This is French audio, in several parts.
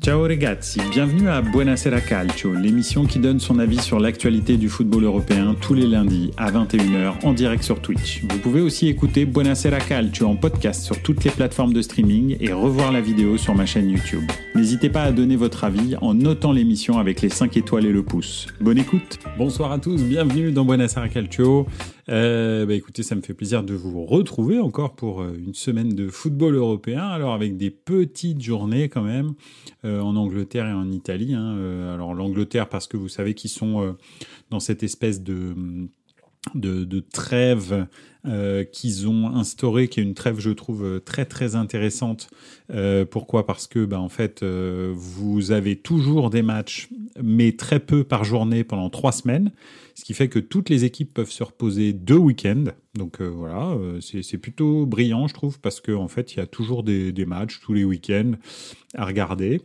Ciao ragazzi, bienvenue à Buonasera Calcio, l'émission qui donne son avis sur l'actualité du football européen tous les lundis à 21h en direct sur Twitch. Vous pouvez aussi écouter Buonasera Calcio en podcast sur toutes les plateformes de streaming et revoir la vidéo sur ma chaîne YouTube. N'hésitez pas à donner votre avis en notant l'émission avec les 5 étoiles et le pouce. Bonne écoute. Bonsoir à tous, bienvenue dans Buonasera Calcio. Écoutez, ça me fait plaisir de vous retrouver encore pour une semaine de football européen, alors avec des petites journées quand même en Angleterre et en Italie. Alors l'Angleterre parce que vous savez qu'ils sont dans cette espèce de trêve qu'ils ont instaurée, qui est une trêve, je trouve, très très intéressante. Pourquoi ? Parce que en fait, vous avez toujours des matchs, mais très peu par journée pendant 3 semaines, ce qui fait que toutes les équipes peuvent se reposer 2 week-ends. Donc voilà, c'est plutôt brillant, je trouve, parce qu'en fait, il y a toujours des matchs tous les week-ends à regarder.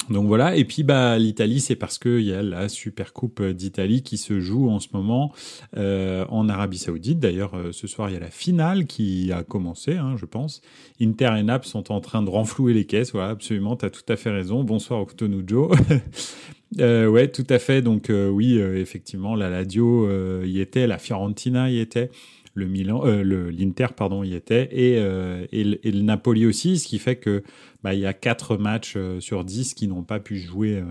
Donc voilà, et puis l'Italie, c'est parce qu'il y a la Super Coupe d'Italie qui se joue en ce moment en Arabie Saoudite. D'ailleurs, ce soir, il y a la finale qui a commencé, je pense. Inter et Naples sont en train de renflouer les caisses. Voilà, absolument, tu as tout à fait raison. Bonsoir Octonujo. Ouais, tout à fait. Donc oui, effectivement, la Lazio y était, la Fiorentina y était. Le Milan, l'Inter, pardon, y était, et le Napoli aussi, ce qui fait que il y a 4 matchs sur 10 qui n'ont pas pu jouer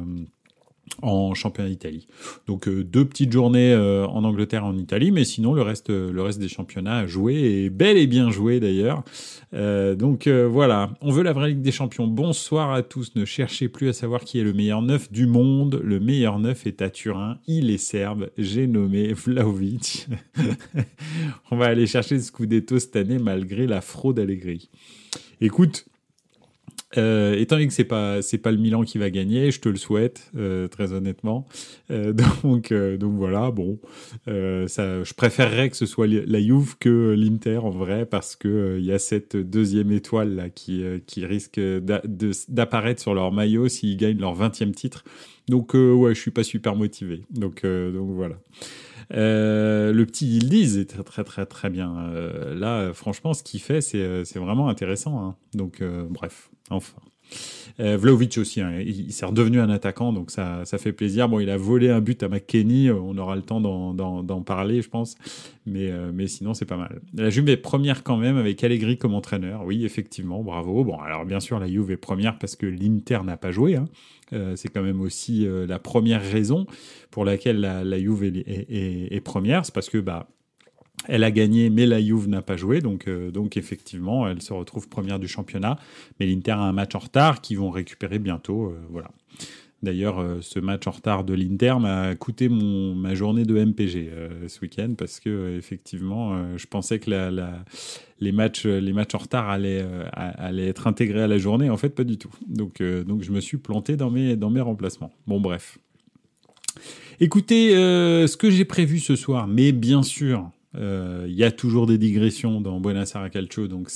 en championnat d'Italie. Donc 2 petites journées en Angleterre et en Italie, mais sinon le reste des championnats a joué, et bel et bien joué d'ailleurs. Donc voilà, on veut la vraie Ligue des Champions. Bonsoir à tous, ne cherchez plus à savoir qui est le meilleur neuf du monde. Le meilleur neuf est à Turin, il est serbe, j'ai nommé Vlahovic. On va aller chercher le Scudetto cette année malgré la fraude Allegri. Écoute, étant donné que c'est pas le Milan qui va gagner, je te le souhaite très honnêtement. Donc voilà, bon, je préférerais que ce soit la Juve que l'Inter en vrai, parce que y a cette deuxième étoile là qui risque d'apparaître sur leur maillot s'ils gagnent leur 20e titre. Donc ouais, je suis pas super motivé. Donc voilà. Le petit Yildiz est très très très très bien. Là, franchement, ce qu'il fait, c'est vraiment intéressant. Donc bref, enfin. Vlahovic aussi, il s'est redevenu un attaquant, donc ça fait plaisir. Bon, il a volé un but à McKennie, on aura le temps d'en parler, je pense, mais sinon c'est pas mal. La Juve est première quand même avec Allegri comme entraîneur, oui, effectivement, bravo. Bon, alors bien sûr, la Juve est première parce que l'Inter n'a pas joué, c'est quand même aussi la première raison pour laquelle la Juve est première, c'est parce que elle a gagné, mais la Juve n'a pas joué, donc effectivement, elle se retrouve première du championnat. Mais l'Inter a un match en retard qu'ils vont récupérer bientôt, voilà. D'ailleurs, ce match en retard de l'Inter m'a coûté ma journée de MPG ce week-end, parce que effectivement, je pensais que les matchs en retard allaient être intégrés à la journée. En fait, pas du tout. Donc je me suis planté dans mes remplacements. Bon, bref. Écoutez, ce que j'ai prévu ce soir, mais bien sûr. Il y a toujours des digressions dans Buonasera Calcio, donc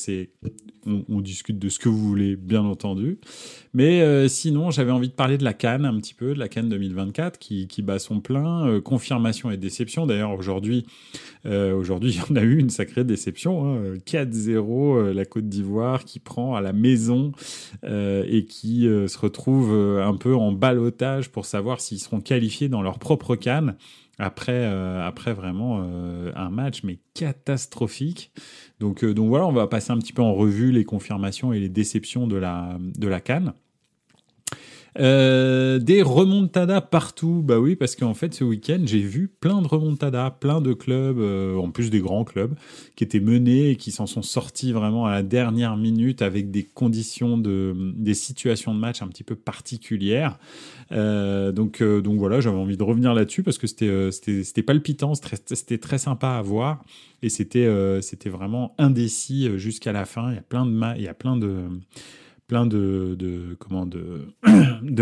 on discute de ce que vous voulez, bien entendu. Mais sinon, j'avais envie de parler de la CAN un petit peu, de la CAN 2024 qui bat son plein, confirmation et déception. D'ailleurs, aujourd'hui, il y en a eu une sacrée déception, 4-0, la Côte d'Ivoire qui prend à la maison et qui se retrouve un peu en ballottage pour savoir s'ils seront qualifiés dans leur propre CAN. Après vraiment un match mais catastrophique. Donc voilà, on va passer un petit peu en revue les confirmations et les déceptions de la CAN. Des remontadas partout, bah oui, parce qu'en fait ce week-end j'ai vu plein de remontadas, plein de clubs, en plus des grands clubs qui étaient menés et qui s'en sont sortis vraiment à la dernière minute avec des conditions des situations de match un petit peu particulières. Donc voilà, j'avais envie de revenir là-dessus parce que c'était palpitant, c'était très sympa à voir et c'était vraiment indécis jusqu'à la fin. Il y a plein de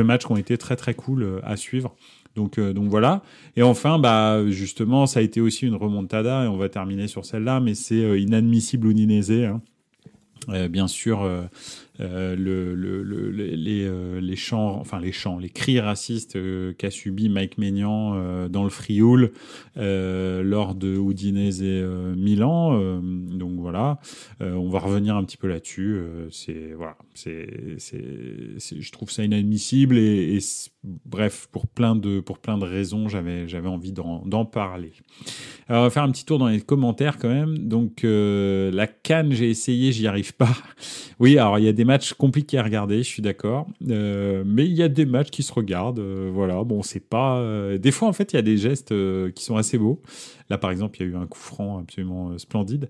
matchs qui ont été très très cool à suivre. Donc voilà. Et enfin, justement, ça a été aussi une remontada et on va terminer sur celle-là, mais c'est inadmissible Udinese. Bien sûr, les cris racistes qu'a subi Mike Maignan dans le Frioul lors de Udinese et Milan. Donc voilà, on va revenir un petit peu là-dessus. Je trouve ça inadmissible et bref, pour plein de raisons, j'avais envie d'en parler. Alors, on va faire un petit tour dans les commentaires quand même. Donc, la CAN, j'ai essayé, j'y arrive pas. Oui, alors il y a des matchs compliqués à regarder, je suis d'accord. Mais il y a des matchs qui se regardent. Voilà, bon, c'est pas. Des fois, en fait, il y a des gestes qui sont assez beaux. Là, par exemple, il y a eu un coup franc absolument splendide.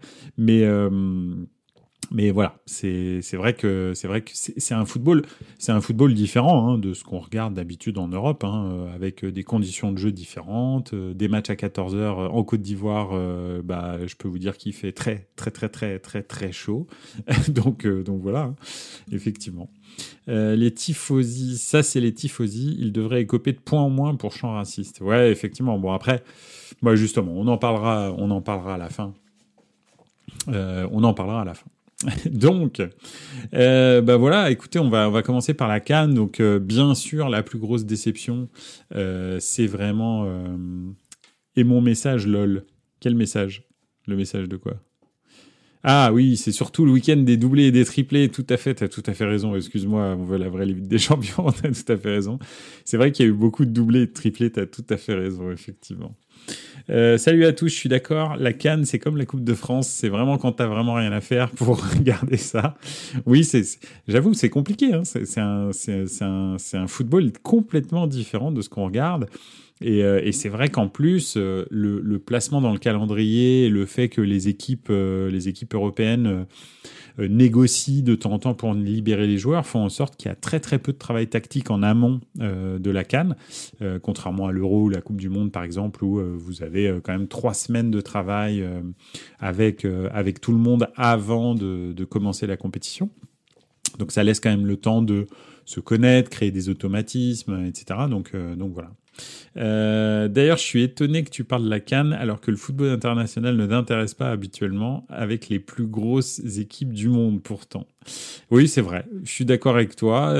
Mais voilà, c'est vrai que c'est un football différent de ce qu'on regarde d'habitude en Europe, avec des conditions de jeu différentes, des matchs à 14 heures en Côte d'Ivoire. Je peux vous dire qu'il fait très très très très très très chaud. donc voilà, effectivement. Les tifosi, ça c'est les tifosi, ils devraient écoper de points en moins pour chant raciste. Ouais, effectivement. Bon après, justement, on en parlera à la fin. Donc, voilà, écoutez, on va commencer par la CAN. Donc, bien sûr, la plus grosse déception, c'est vraiment... Et mon message, lol. Quel message? Le message de quoi? Ah oui, c'est surtout le week-end des doublés et des triplés. Tout à fait, t'as tout à fait raison. Excuse-moi, on veut la vraie Ligue des Champions. T'as tout à fait raison. C'est vrai qu'il y a eu beaucoup de doublés et de triplés. T'as tout à fait raison, effectivement. Salut à tous, je suis d'accord. La CAN, c'est comme la Coupe de France. C'est vraiment quand t'as vraiment rien à faire pour regarder ça. Oui, j'avoue, c'est compliqué. C'est un football complètement différent de ce qu'on regarde. Et c'est vrai qu'en plus, le placement dans le calendrier, le fait que les équipes européennes négocient de temps en temps pour libérer les joueurs, font en sorte qu'il y a très très peu de travail tactique en amont de la CAN, contrairement à l'Euro ou la Coupe du Monde par exemple, où vous avez quand même 3 semaines de travail avec tout le monde avant de commencer la compétition. Donc ça laisse quand même le temps de se connaître, créer des automatismes, etc. Donc voilà. D'ailleurs, je suis étonné que tu parles de la CAN alors que le football international ne t'intéresse pas habituellement avec les plus grosses équipes du monde pourtant. Oui, c'est vrai. Je suis d'accord avec toi.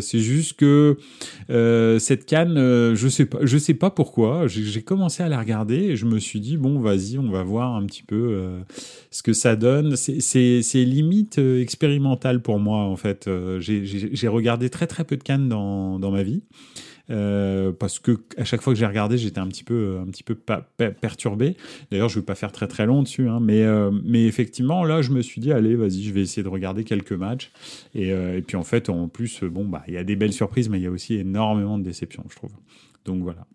C'est juste que cette CAN, je sais pas pourquoi. J'ai commencé à la regarder et je me suis dit bon, vas-y, on va voir un petit peu ce que ça donne. C'est limite expérimental pour moi en fait. J'ai regardé très très peu de CAN dans ma vie. Parce que à chaque fois que j'ai regardé, j'étais un petit peu perturbé. D'ailleurs, je vais pas faire très très long dessus, mais effectivement, là, je me suis dit, allez, vas-y, je vais essayer de regarder quelques matchs. Et puis en fait, en plus, il y a des belles surprises, mais il y a aussi énormément de déceptions, je trouve. Donc voilà.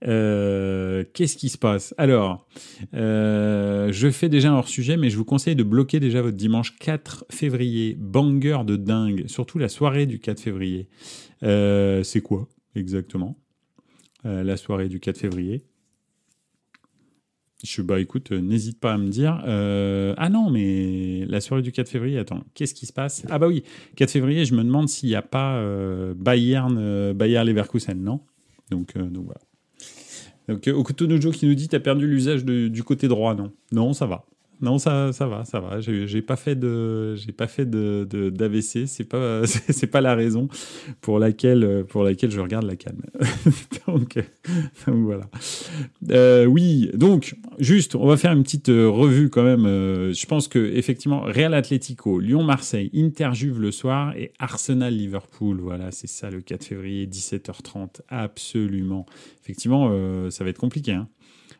Qu'est-ce qui se passe? Alors, je fais déjà un hors-sujet, mais je vous conseille de bloquer déjà votre dimanche 4 février. Banger de dingue, surtout la soirée du 4 février. C'est quoi exactement la soirée du 4 février? Écoute, n'hésite pas à me dire. Ah non, mais la soirée du 4 février, attends, qu'est-ce qui se passe? Ah bah oui, 4 février, je me demande s'il n'y a pas Bayer Leverkusen, non? Donc voilà. Donc, Okutonojo qui nous dit t'as perdu l'usage du côté droit, non? Non, ça va. Non, ça va. J'ai pas fait d'AVC. C'est pas la raison pour laquelle je regarde la CAN. donc voilà. Oui, donc juste, on va faire une petite revue quand même. Je pense que effectivement, Real Atlético, Lyon-Marseille, Inter-Juve le soir et Arsenal-Liverpool. Voilà, c'est ça le 4 février, 17h30. Absolument. Effectivement, ça va être compliqué.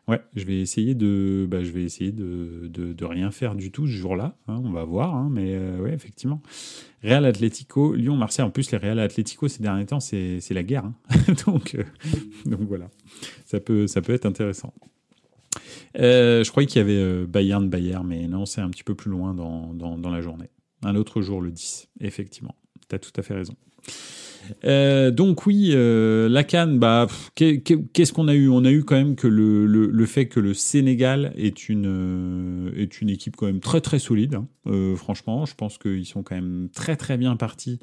Ouais, je vais essayer de rien faire du tout ce jour-là. On va voir, mais ouais, effectivement. Real Atlético, Lyon, Marseille. En plus, les Real Atlético ces derniers temps, c'est la guerre. donc voilà, ça peut être intéressant. Je croyais qu'il y avait Bayern, mais non, c'est un petit peu plus loin dans la journée. Un autre jour, le 10, effectivement. Tu as tout à fait raison. Donc oui, la CAN, qu'est-ce qu'on a eu? On a eu quand même que le fait que le Sénégal est une équipe quand même très très solide. Franchement, je pense qu'ils sont quand même très très bien partis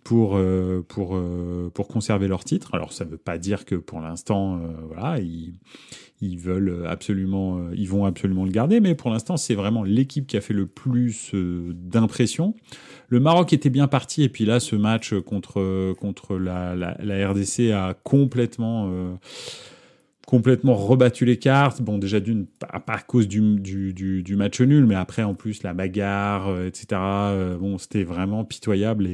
pour conserver leur titre. Alors ça ne veut pas dire que pour l'instant, voilà, ils veulent absolument, ils vont absolument le garder, mais pour l'instant, c'est vraiment l'équipe qui a fait le plus d'impression. Le Maroc était bien parti, et puis là, ce match contre la RDC a complètement rebattu les cartes. Bon, déjà pas à cause du match nul, mais après, en plus, la bagarre, etc. Bon, c'était vraiment pitoyable,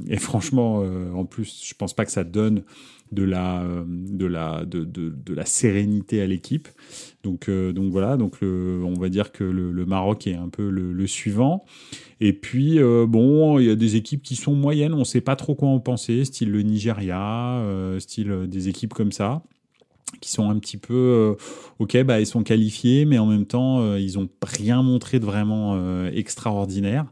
et franchement, en plus, je pense pas que ça donne de la sérénité à l'équipe. Donc voilà, on va dire que le Maroc est un peu le suivant. Et puis bon, il y a des équipes qui sont moyennes, on sait pas trop quoi en penser, style le Nigeria, style des équipes comme ça, qui sont un petit peu ok, bah ils sont qualifiés, mais en même temps ils ont rien montré de vraiment extraordinaire.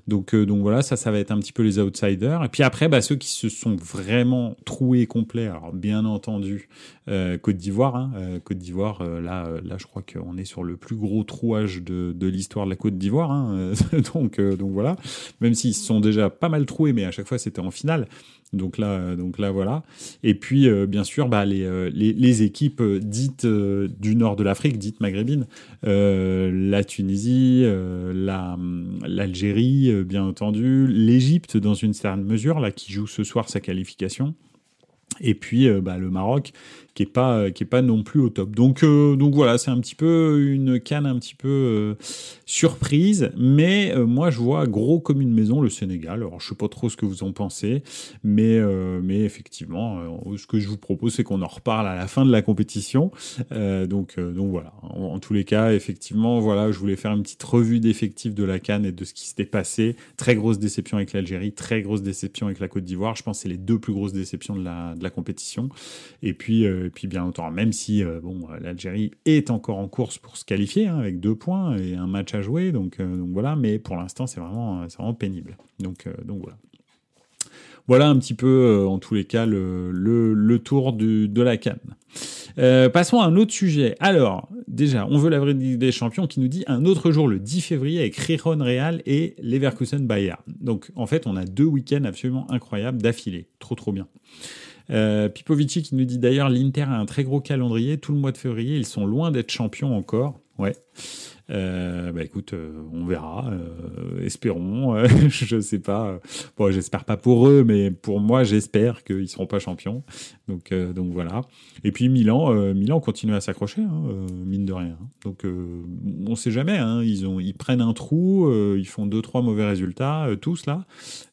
Donc voilà, ça va être un petit peu les outsiders. Et puis après, bah ceux qui se sont vraiment troués complets. Alors bien entendu, Côte d'Ivoire. Côte d'Ivoire, là, je crois qu'on est sur le plus gros trouage de l'histoire de la Côte d'Ivoire. Donc voilà. Même s'ils se sont déjà pas mal troués, mais à chaque fois c'était en finale. Donc là, voilà. Et puis, bien sûr, bah, les équipes dites du nord de l'Afrique, dites maghrébines, la Tunisie, l'Algérie, bien entendu, l'Égypte dans une certaine mesure, là, qui joue ce soir sa qualification. Et puis bah, le Maroc qui est pas non plus au top. Donc voilà, c'est un petit peu une CAN un petit peu surprise, mais moi je vois gros comme une maison le Sénégal. Alors je sais pas trop ce que vous en pensez, mais effectivement ce que je vous propose c'est qu'on en reparle à la fin de la compétition. Donc voilà. En tous les cas, effectivement, voilà, je voulais faire une petite revue d'effectifs de la CAN et de ce qui s'était passé. Très grosse déception avec l'Algérie, très grosse déception avec la Côte d'Ivoire. Je pense que c'est les deux plus grosses déceptions de la compétition. Et puis bien entendu, même si l'Algérie est encore en course pour se qualifier avec 2 points et un match à jouer, donc voilà. Mais pour l'instant, c'est vraiment pénible. Donc voilà. Voilà un petit peu, en tous les cas, le tour de la CAN. Passons à un autre sujet. Alors, déjà, on veut la vraie Ligue des Champions qui nous dit un autre jour, le 10 février, avec Rijon Real et Leverkusen Bayern. Donc, en fait, on a 2 week-ends absolument incroyables d'affilée. Trop bien. Pipovici qui nous dit d'ailleurs l'Inter a un très gros calendrier. Tout le mois de février, ils sont loin d'être champions encore. Ouais. Bah écoute, on verra, espérons, je sais pas. Bon, j'espère pas pour eux, mais pour moi, j'espère qu'ils seront pas champions. Donc voilà. Et puis Milan continue à s'accrocher, mine de rien. Donc on sait jamais. Ils prennent un trou, ils font 2-3 mauvais résultats, tous là,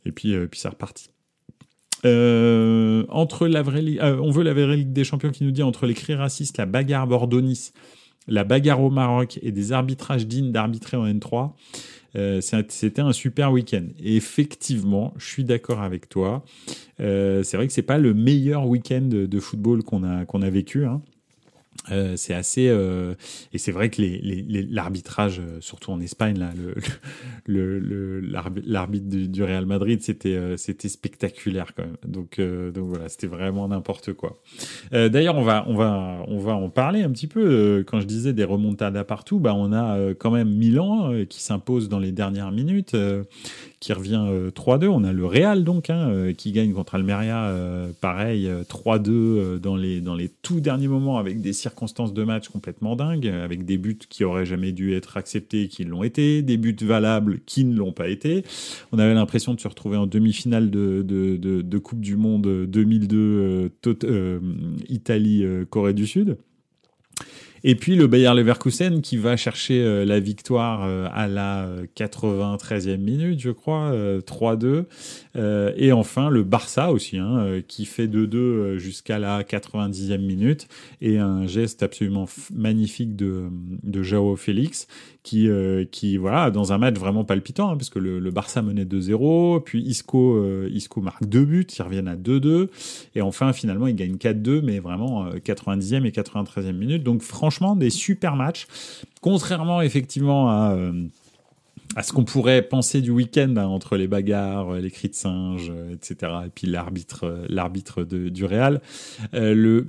et puis c'est reparti. Entre on veut la vraie Ligue des Champions qui nous dit entre les cris racistes, la bagarre Bordeaux-Nice, la bagarre au Maroc et des arbitrages dignes d'arbitrer en N3, c'était un super week-end. Et effectivement, je suis d'accord avec toi. C'est vrai que c'est pas le meilleur week-end de football qu'on a vécu. C'est assez et c'est vrai que l'arbitrage surtout en Espagne là, l'arbitre du Real Madrid c'était spectaculaire quand même. Donc voilà, c'était vraiment n'importe quoi. D'ailleurs on va en parler un petit peu. Quand je disais des remontadas partout, bah on a quand même Milan qui s'impose dans les dernières minutes, qui revient 3-2. On a le Real donc qui gagne contre Almeria, pareil 3-2 dans les tout derniers moments avec des circonstances de match complètement dingues, avec des buts qui auraient jamais dû être acceptés et qui l'ont été, des buts valables qui ne l'ont pas été. On avait l'impression de se retrouver en demi-finale de Coupe du Monde 2002 Italie Corée du Sud. Et puis le Bayer Leverkusen qui va chercher la victoire à la 93e minute, je crois, 3-2. Et enfin le Barça aussi, qui fait 2-2 jusqu'à la 90e minute. Et un geste absolument magnifique de João Félix qui voilà, dans un match vraiment palpitant, parce que le Barça menait 2-0, puis Isco marque 2 buts, ils reviennent à 2-2, et enfin finalement ils gagnent 4-2, mais vraiment 90e et 93e minute. Donc franchement des super matchs, contrairement effectivement à à ce qu'on pourrait penser du week-end, hein, entre les bagarres, les cris de singe, etc. Et puis l'arbitre du Real.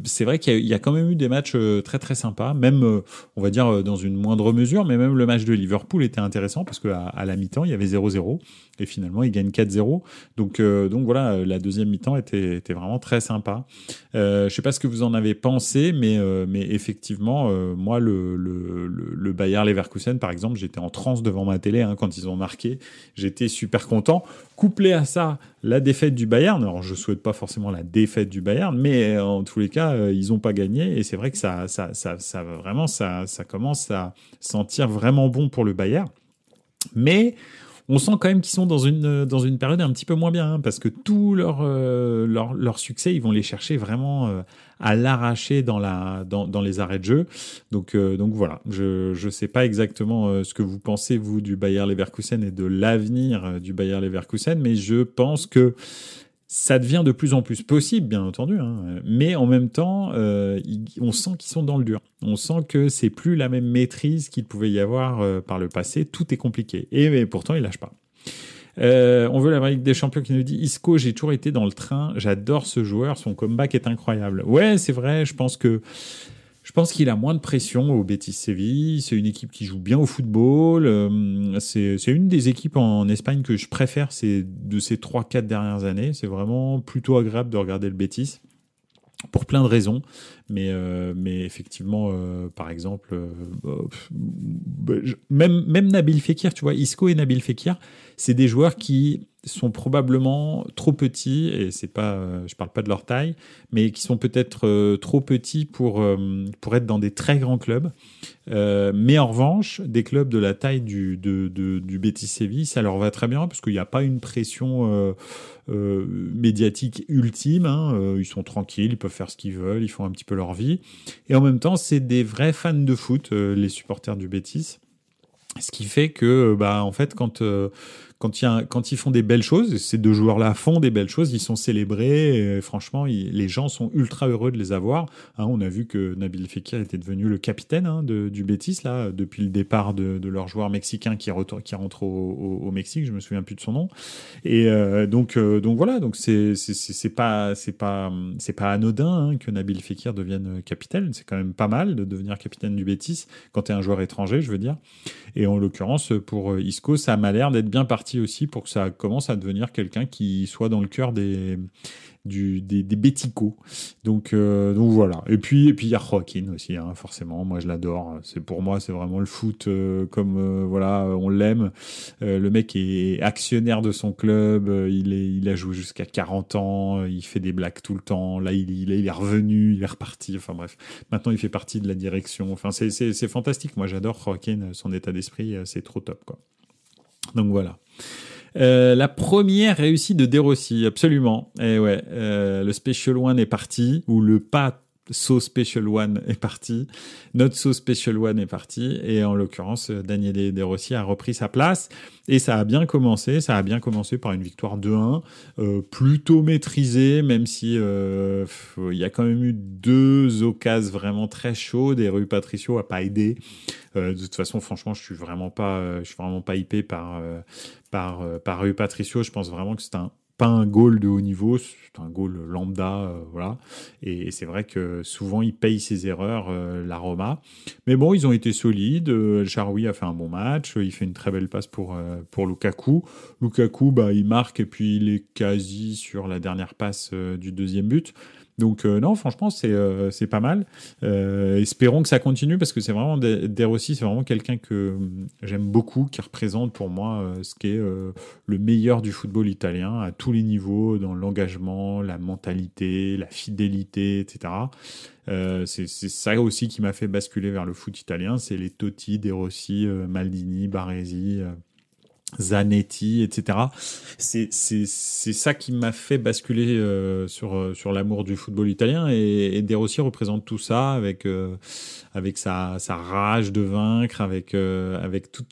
C'est vrai qu'il y a quand même eu des matchs très très sympas, même on va dire dans une moindre mesure, mais même le match de Liverpool était intéressant parce que à la mi-temps il y avait 0-0 et finalement ils gagnent 4-0. Donc voilà, la deuxième mi-temps était vraiment très sympa. Je sais pas ce que vous en avez pensé, mais effectivement, moi le Bayer Leverkusen par exemple, j'étais en transe devant ma télé, hein, quand ils ont marqué, j'étais super content. Couplé à ça, la défaite du Bayern. Alors je souhaite pas forcément la défaite du Bayern, mais en tous les cas, ils ont pas gagné et c'est vrai que ça vraiment ça commence à sentir vraiment bon pour le Bayern. Mais on sent quand même qu'ils sont dans une période un petit peu moins bien, hein, parce que tout leur succès, ils vont les chercher vraiment à l'arracher dans les arrêts de jeu. Donc voilà, je sais pas exactement ce que vous pensez, vous, du Bayer Leverkusen et de l'avenir du Bayer Leverkusen, mais je pense que ça devient de plus en plus possible, bien entendu, hein, mais en même temps, on sent qu'ils sont dans le dur. On sent que c'est plus la même maîtrise qu'il pouvait y avoir par le passé. Tout est compliqué. Mais pourtant, ils lâchent pas. On veut la Ligue des Champions qui nous dit Isco, j'ai toujours été dans le train. J'adore ce joueur. Son comeback est incroyable. Ouais, c'est vrai. Je pense qu'il a moins de pression au Betis Séville. C'est une équipe qui joue bien au football. C'est une des équipes en Espagne que je préfère de ces 3-4 dernières années. C'est vraiment plutôt agréable de regarder le Betis pour plein de raisons. Mais effectivement, par exemple, même Nabil Fekir, tu vois, Isco et Nabil Fekir, c'est des joueurs qui sont probablement trop petits, et c'est pas, je parle pas de leur taille, mais qui sont peut-être trop petits pour être dans des très grands clubs. Mais en revanche, des clubs de la taille du Betis Séville, ça leur va très bien parce qu'il n'y a pas une pression médiatique ultime. Hein. Ils sont tranquilles, ils peuvent faire ce qu'ils veulent, ils font un petit peu leur vie. Et en même temps, c'est des vrais fans de foot, les supporters du Betis. Ce qui fait que, en fait, quand ils font des belles choses, ces deux joueurs-là font des belles choses, ils sont célébrés, et franchement, les gens sont ultra heureux de les avoir. Hein, on a vu que Nabil Fekir était devenu le capitaine, hein, du Betis, là, depuis le départ de leur joueur mexicain qui rentre au Mexique, je me souviens plus de son nom. Et donc voilà, donc c'est pas anodin, hein, que Nabil Fekir devienne capitaine. C'est quand même pas mal de devenir capitaine du Betis quand tu es un joueur étranger, je veux dire. Et en l'occurrence, pour Isco, ça m'a l'air d'être bien parti aussi pour que ça commence à devenir quelqu'un qui soit dans le cœur des Béticos. Donc voilà. Et puis il y a Joaquin aussi, hein, forcément. Moi, je l'adore. Pour moi, c'est vraiment le foot comme voilà, on l'aime. Le mec est actionnaire de son club. Il a joué jusqu'à 40 ans. Il fait des blagues tout le temps. Là, il est revenu, il est reparti. Enfin bref. Maintenant, il fait partie de la direction. Enfin, c'est fantastique. Moi, j'adore Joaquin. Son état d'esprit, c'est trop top, quoi. Donc voilà. La première réussite de De Rossi, absolument. Et ouais, le Special One est parti, ou le pas So Special One est parti, notre So Special One est parti, et en l'occurrence, Daniele De Rossi a repris sa place, et ça a bien commencé par une victoire 2-1, plutôt maîtrisée, même si il y a quand même eu deux occasions vraiment très chaudes, et Rui Patricio a pas aidé. De toute façon, franchement, je suis vraiment pas hypé par Rui Patricio. Je pense vraiment que c'est pas un goal de haut niveau, c'est un goal lambda, voilà. Et c'est vrai que souvent il paye ses erreurs, la Roma. Mais bon, ils ont été solides. El Shaarawy a fait un bon match. Il fait une très belle passe pour Lukaku. Lukaku, il marque et puis il est quasi sur la dernière passe du deuxième but. Donc non, franchement, c'est pas mal. Espérons que ça continue parce que c'est vraiment De Rossi, c'est vraiment quelqu'un que j'aime beaucoup, qui représente pour moi ce qui est le meilleur du football italien à tous les niveaux, dans l'engagement, la mentalité, la fidélité, etc. C'est ça aussi qui m'a fait basculer vers le foot italien, c'est les Totti, De Rossi, Maldini, Baresi, Zanetti, etc. C'est ça qui m'a fait basculer sur l'amour du football italien, et De Rossi représente tout ça avec sa rage de vaincre, avec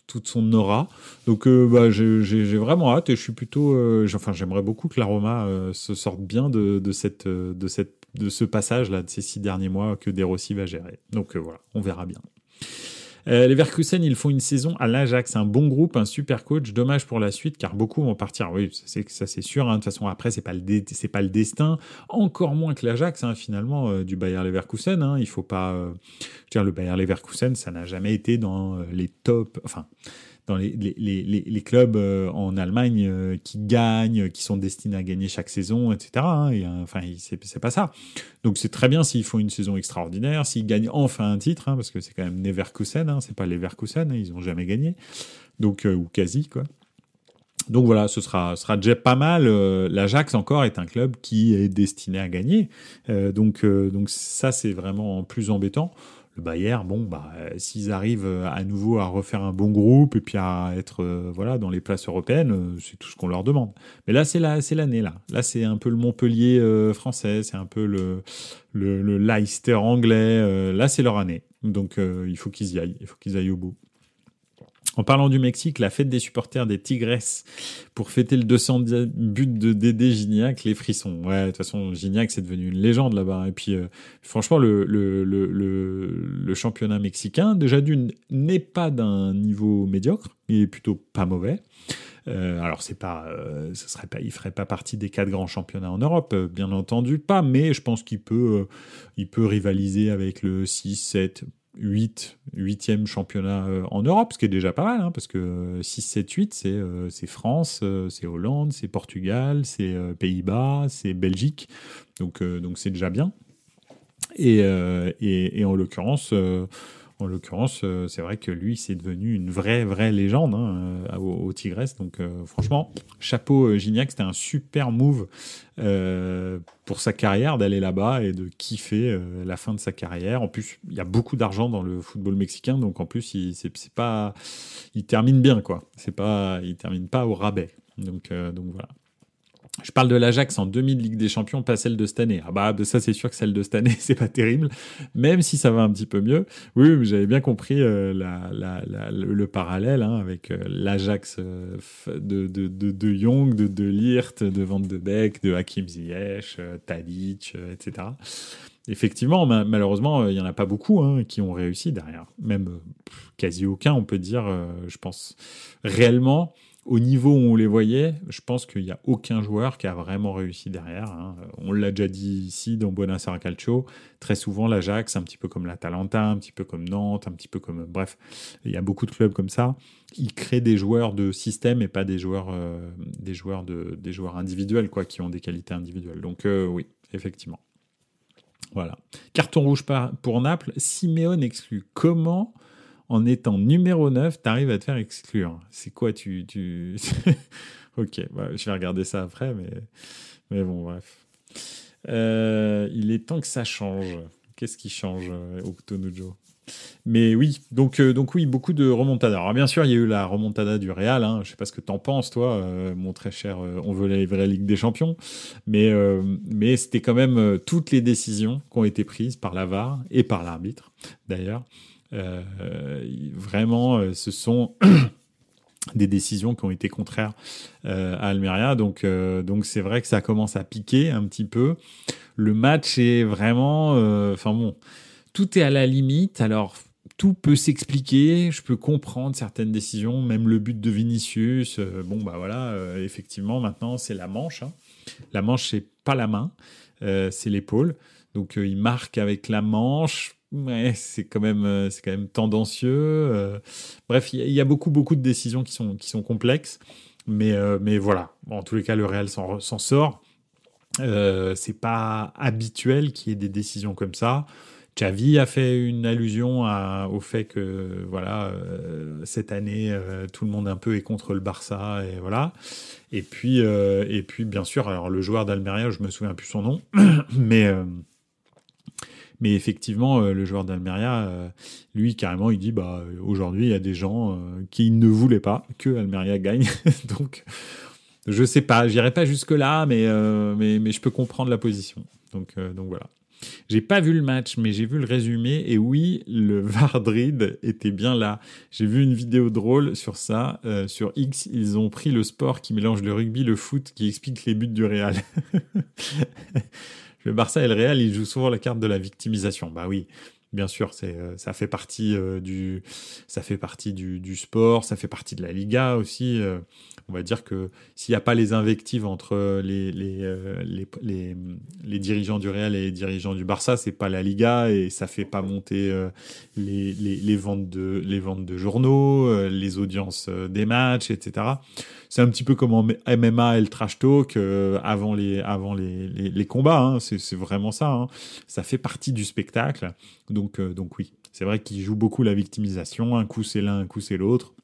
toute son aura. Donc j'ai vraiment hâte, et je suis plutôt j'aimerais beaucoup que la Roma se sorte bien de ce passage là, de ces 6 derniers mois que De Rossi va gérer. Donc voilà, on verra bien. Leverkusen, ils font une saison à l'Ajax, un bon groupe, un super coach. Dommage pour la suite, car beaucoup vont partir. Oui, ça c'est sûr. Hein. De toute façon, après, c'est pas le destin. Encore moins que l'Ajax, hein, finalement, du Bayer Leverkusen. Hein. Il faut pas. Je veux dire, le Bayer Leverkusen, ça n'a jamais été dans les tops. Enfin, dans les clubs en Allemagne qui gagnent, qui sont destinés à gagner chaque saison, etc. Hein. Enfin, c'est pas ça. Donc c'est très bien s'ils font une saison extraordinaire, s'ils gagnent enfin un titre, hein, parce que c'est quand même Leverkusen, hein, c'est pas Leverkusen, hein, ils ont jamais gagné, donc ou quasi quoi. Donc voilà, ce sera déjà pas mal. L'Ajax encore est un club qui est destiné à gagner, donc ça c'est vraiment plus embêtant. Le Bayern, s'ils arrivent à nouveau à refaire un bon groupe et puis à être voilà dans les places européennes, c'est tout ce qu'on leur demande. Mais là, c'est l'année là. Là, c'est un peu le Montpellier français, c'est un peu le Leicester anglais. Là, c'est leur année. Donc, il faut qu'ils y aillent. Il faut qu'ils aillent au bout. En parlant du Mexique, la fête des supporters des Tigres pour fêter le 200 but de Dédé Gignac, les frissons. Ouais, de toute façon, Gignac, c'est devenu une légende là-bas. Et puis, franchement, le championnat mexicain, déjà d'une, n'est pas d'un niveau médiocre. Il est plutôt pas mauvais. Alors, c'est pas, il ferait pas partie des 4 grands championnats en Europe, bien entendu pas, mais je pense qu'il peut rivaliser avec le 6, 7, 8e championnat en Europe, ce qui est déjà pas mal, hein, parce que 6, 7, 8, c'est France, c'est Hollande, c'est Portugal, c'est Pays-Bas, c'est Belgique, donc c'est déjà bien. Et en l'occurrence, c'est vrai que lui, c'est devenu une vraie légende hein, au Tigres. Donc, franchement, chapeau Gignac, c'était un super move pour sa carrière d'aller là-bas et de kiffer la fin de sa carrière. En plus, il y a beaucoup d'argent dans le football mexicain, donc en plus, il termine bien, quoi. Il termine pas au rabais. Donc voilà. Je parle de l'Ajax en 2000 Ligue des Champions, pas celle de cette année. Ah bah ça c'est sûr que celle de cette année c'est pas terrible, même si ça va un petit peu mieux. Oui, mais j'avais bien compris le parallèle hein, avec l'Ajax de Jong, de Ligt, de Van de Beek, de Hakim Ziyech, Tadic, etc. Effectivement, malheureusement, il y en a pas beaucoup hein, qui ont réussi derrière. Même quasi aucun, on peut dire, je pense. Réellement, au niveau où on les voyait, je pense qu'il n'y a aucun joueur qui a vraiment réussi derrière. Hein. On l'a déjà dit ici dans Buonasera Calcio. Très souvent, l'Ajax, un petit peu comme l'Atalanta, un petit peu comme Nantes, un petit peu comme... Bref, il y a beaucoup de clubs comme ça. Ils créent des joueurs de système et pas des joueurs individuels quoi, qui ont des qualités individuelles. Donc oui, effectivement. Voilà. Carton rouge pour Naples. Simeone exclu. Comment, en étant numéro 9, t'arrives à te faire exclure? C'est quoi Ok, je vais regarder ça après, mais bon, bref. Il est temps que ça change. Qu'est-ce qui change, Octonujo? Mais oui, donc oui, beaucoup de remontada. Alors bien sûr, il y a eu la remontada du Real. Hein. Je sais pas ce que t'en penses, toi, mon très cher. On veut la vraie Ligue des Champions, mais c'était quand même toutes les décisions qui ont été prises par la VAR et par l'arbitre, d'ailleurs. Vraiment, ce sont des décisions qui ont été contraires à Almeria. Donc c'est vrai que ça commence à piquer un petit peu. Le match est vraiment, tout est à la limite. Alors, tout peut s'expliquer. Je peux comprendre certaines décisions, même le but de Vinicius. Effectivement, maintenant, c'est la manche. Hein. La manche, c'est pas la main, c'est l'épaule. Donc, il marque avec la manche. Ouais, c'est quand même tendancieux. Bref, il y a beaucoup de décisions qui sont complexes. Mais voilà. Bon, en tous les cas, le Real s'en sort. C'est pas habituel qu'il y ait des décisions comme ça. Xavi a fait une allusion au fait que cette année tout le monde un peu est contre le Barça et voilà. Et puis bien sûr, alors le joueur d'Almeria, je me souviens plus son nom, mais effectivement le joueur d'Almeria, lui carrément il dit aujourd'hui il y a des gens qui ne voulaient pas que Almeria gagne, donc je sais pas, j'irai pas jusque là, mais je peux comprendre la position. Donc voilà. J'ai pas vu le match, mais j'ai vu le résumé. Et oui, le Vardrid était bien là. J'ai vu une vidéo drôle sur ça. Sur X, ils ont pris le sport qui mélange le rugby, le foot, qui explique les buts du Real. Le Barça et le Real, ils jouent souvent la carte de la victimisation. Bah oui. bien sûr, ça fait partie du sport, ça fait partie de la Liga aussi. On va dire que s'il n'y a pas les invectives entre les dirigeants du Real et les dirigeants du Barça, c'est pas la Liga et ça fait pas monter les ventes de journaux, les audiences des matchs, etc. C'est un petit peu comme en MMA et le trash talk avant les combats. Hein. C'est vraiment ça. Hein. Ça fait partie du spectacle. Donc oui, c'est vrai qu'ils jouent beaucoup la victimisation. Un coup c'est l'un, un coup c'est l'autre.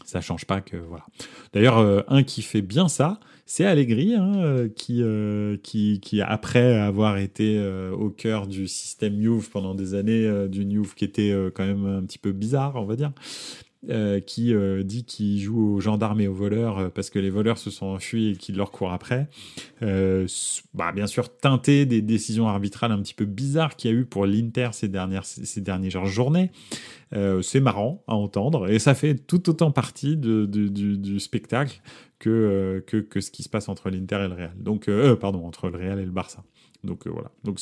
Ça change pas que voilà. D'ailleurs, un qui fait bien ça, c'est Allegri, hein, qui après avoir été au cœur du système Juve pendant des années, du Juve qui était quand même un petit peu bizarre, on va dire. Qui dit qu'il joue aux gendarmes et aux voleurs parce que les voleurs se sont enfuis et qu'il leur court après. Bien sûr, teinté des décisions arbitrales un petit peu bizarres qu'il y a eu pour l'Inter ces dernières journées. C'est marrant à entendre et ça fait tout autant partie du spectacle que ce qui se passe entre l'Inter et le Real. Donc, entre le Real et le Barça. Donc voilà. Donc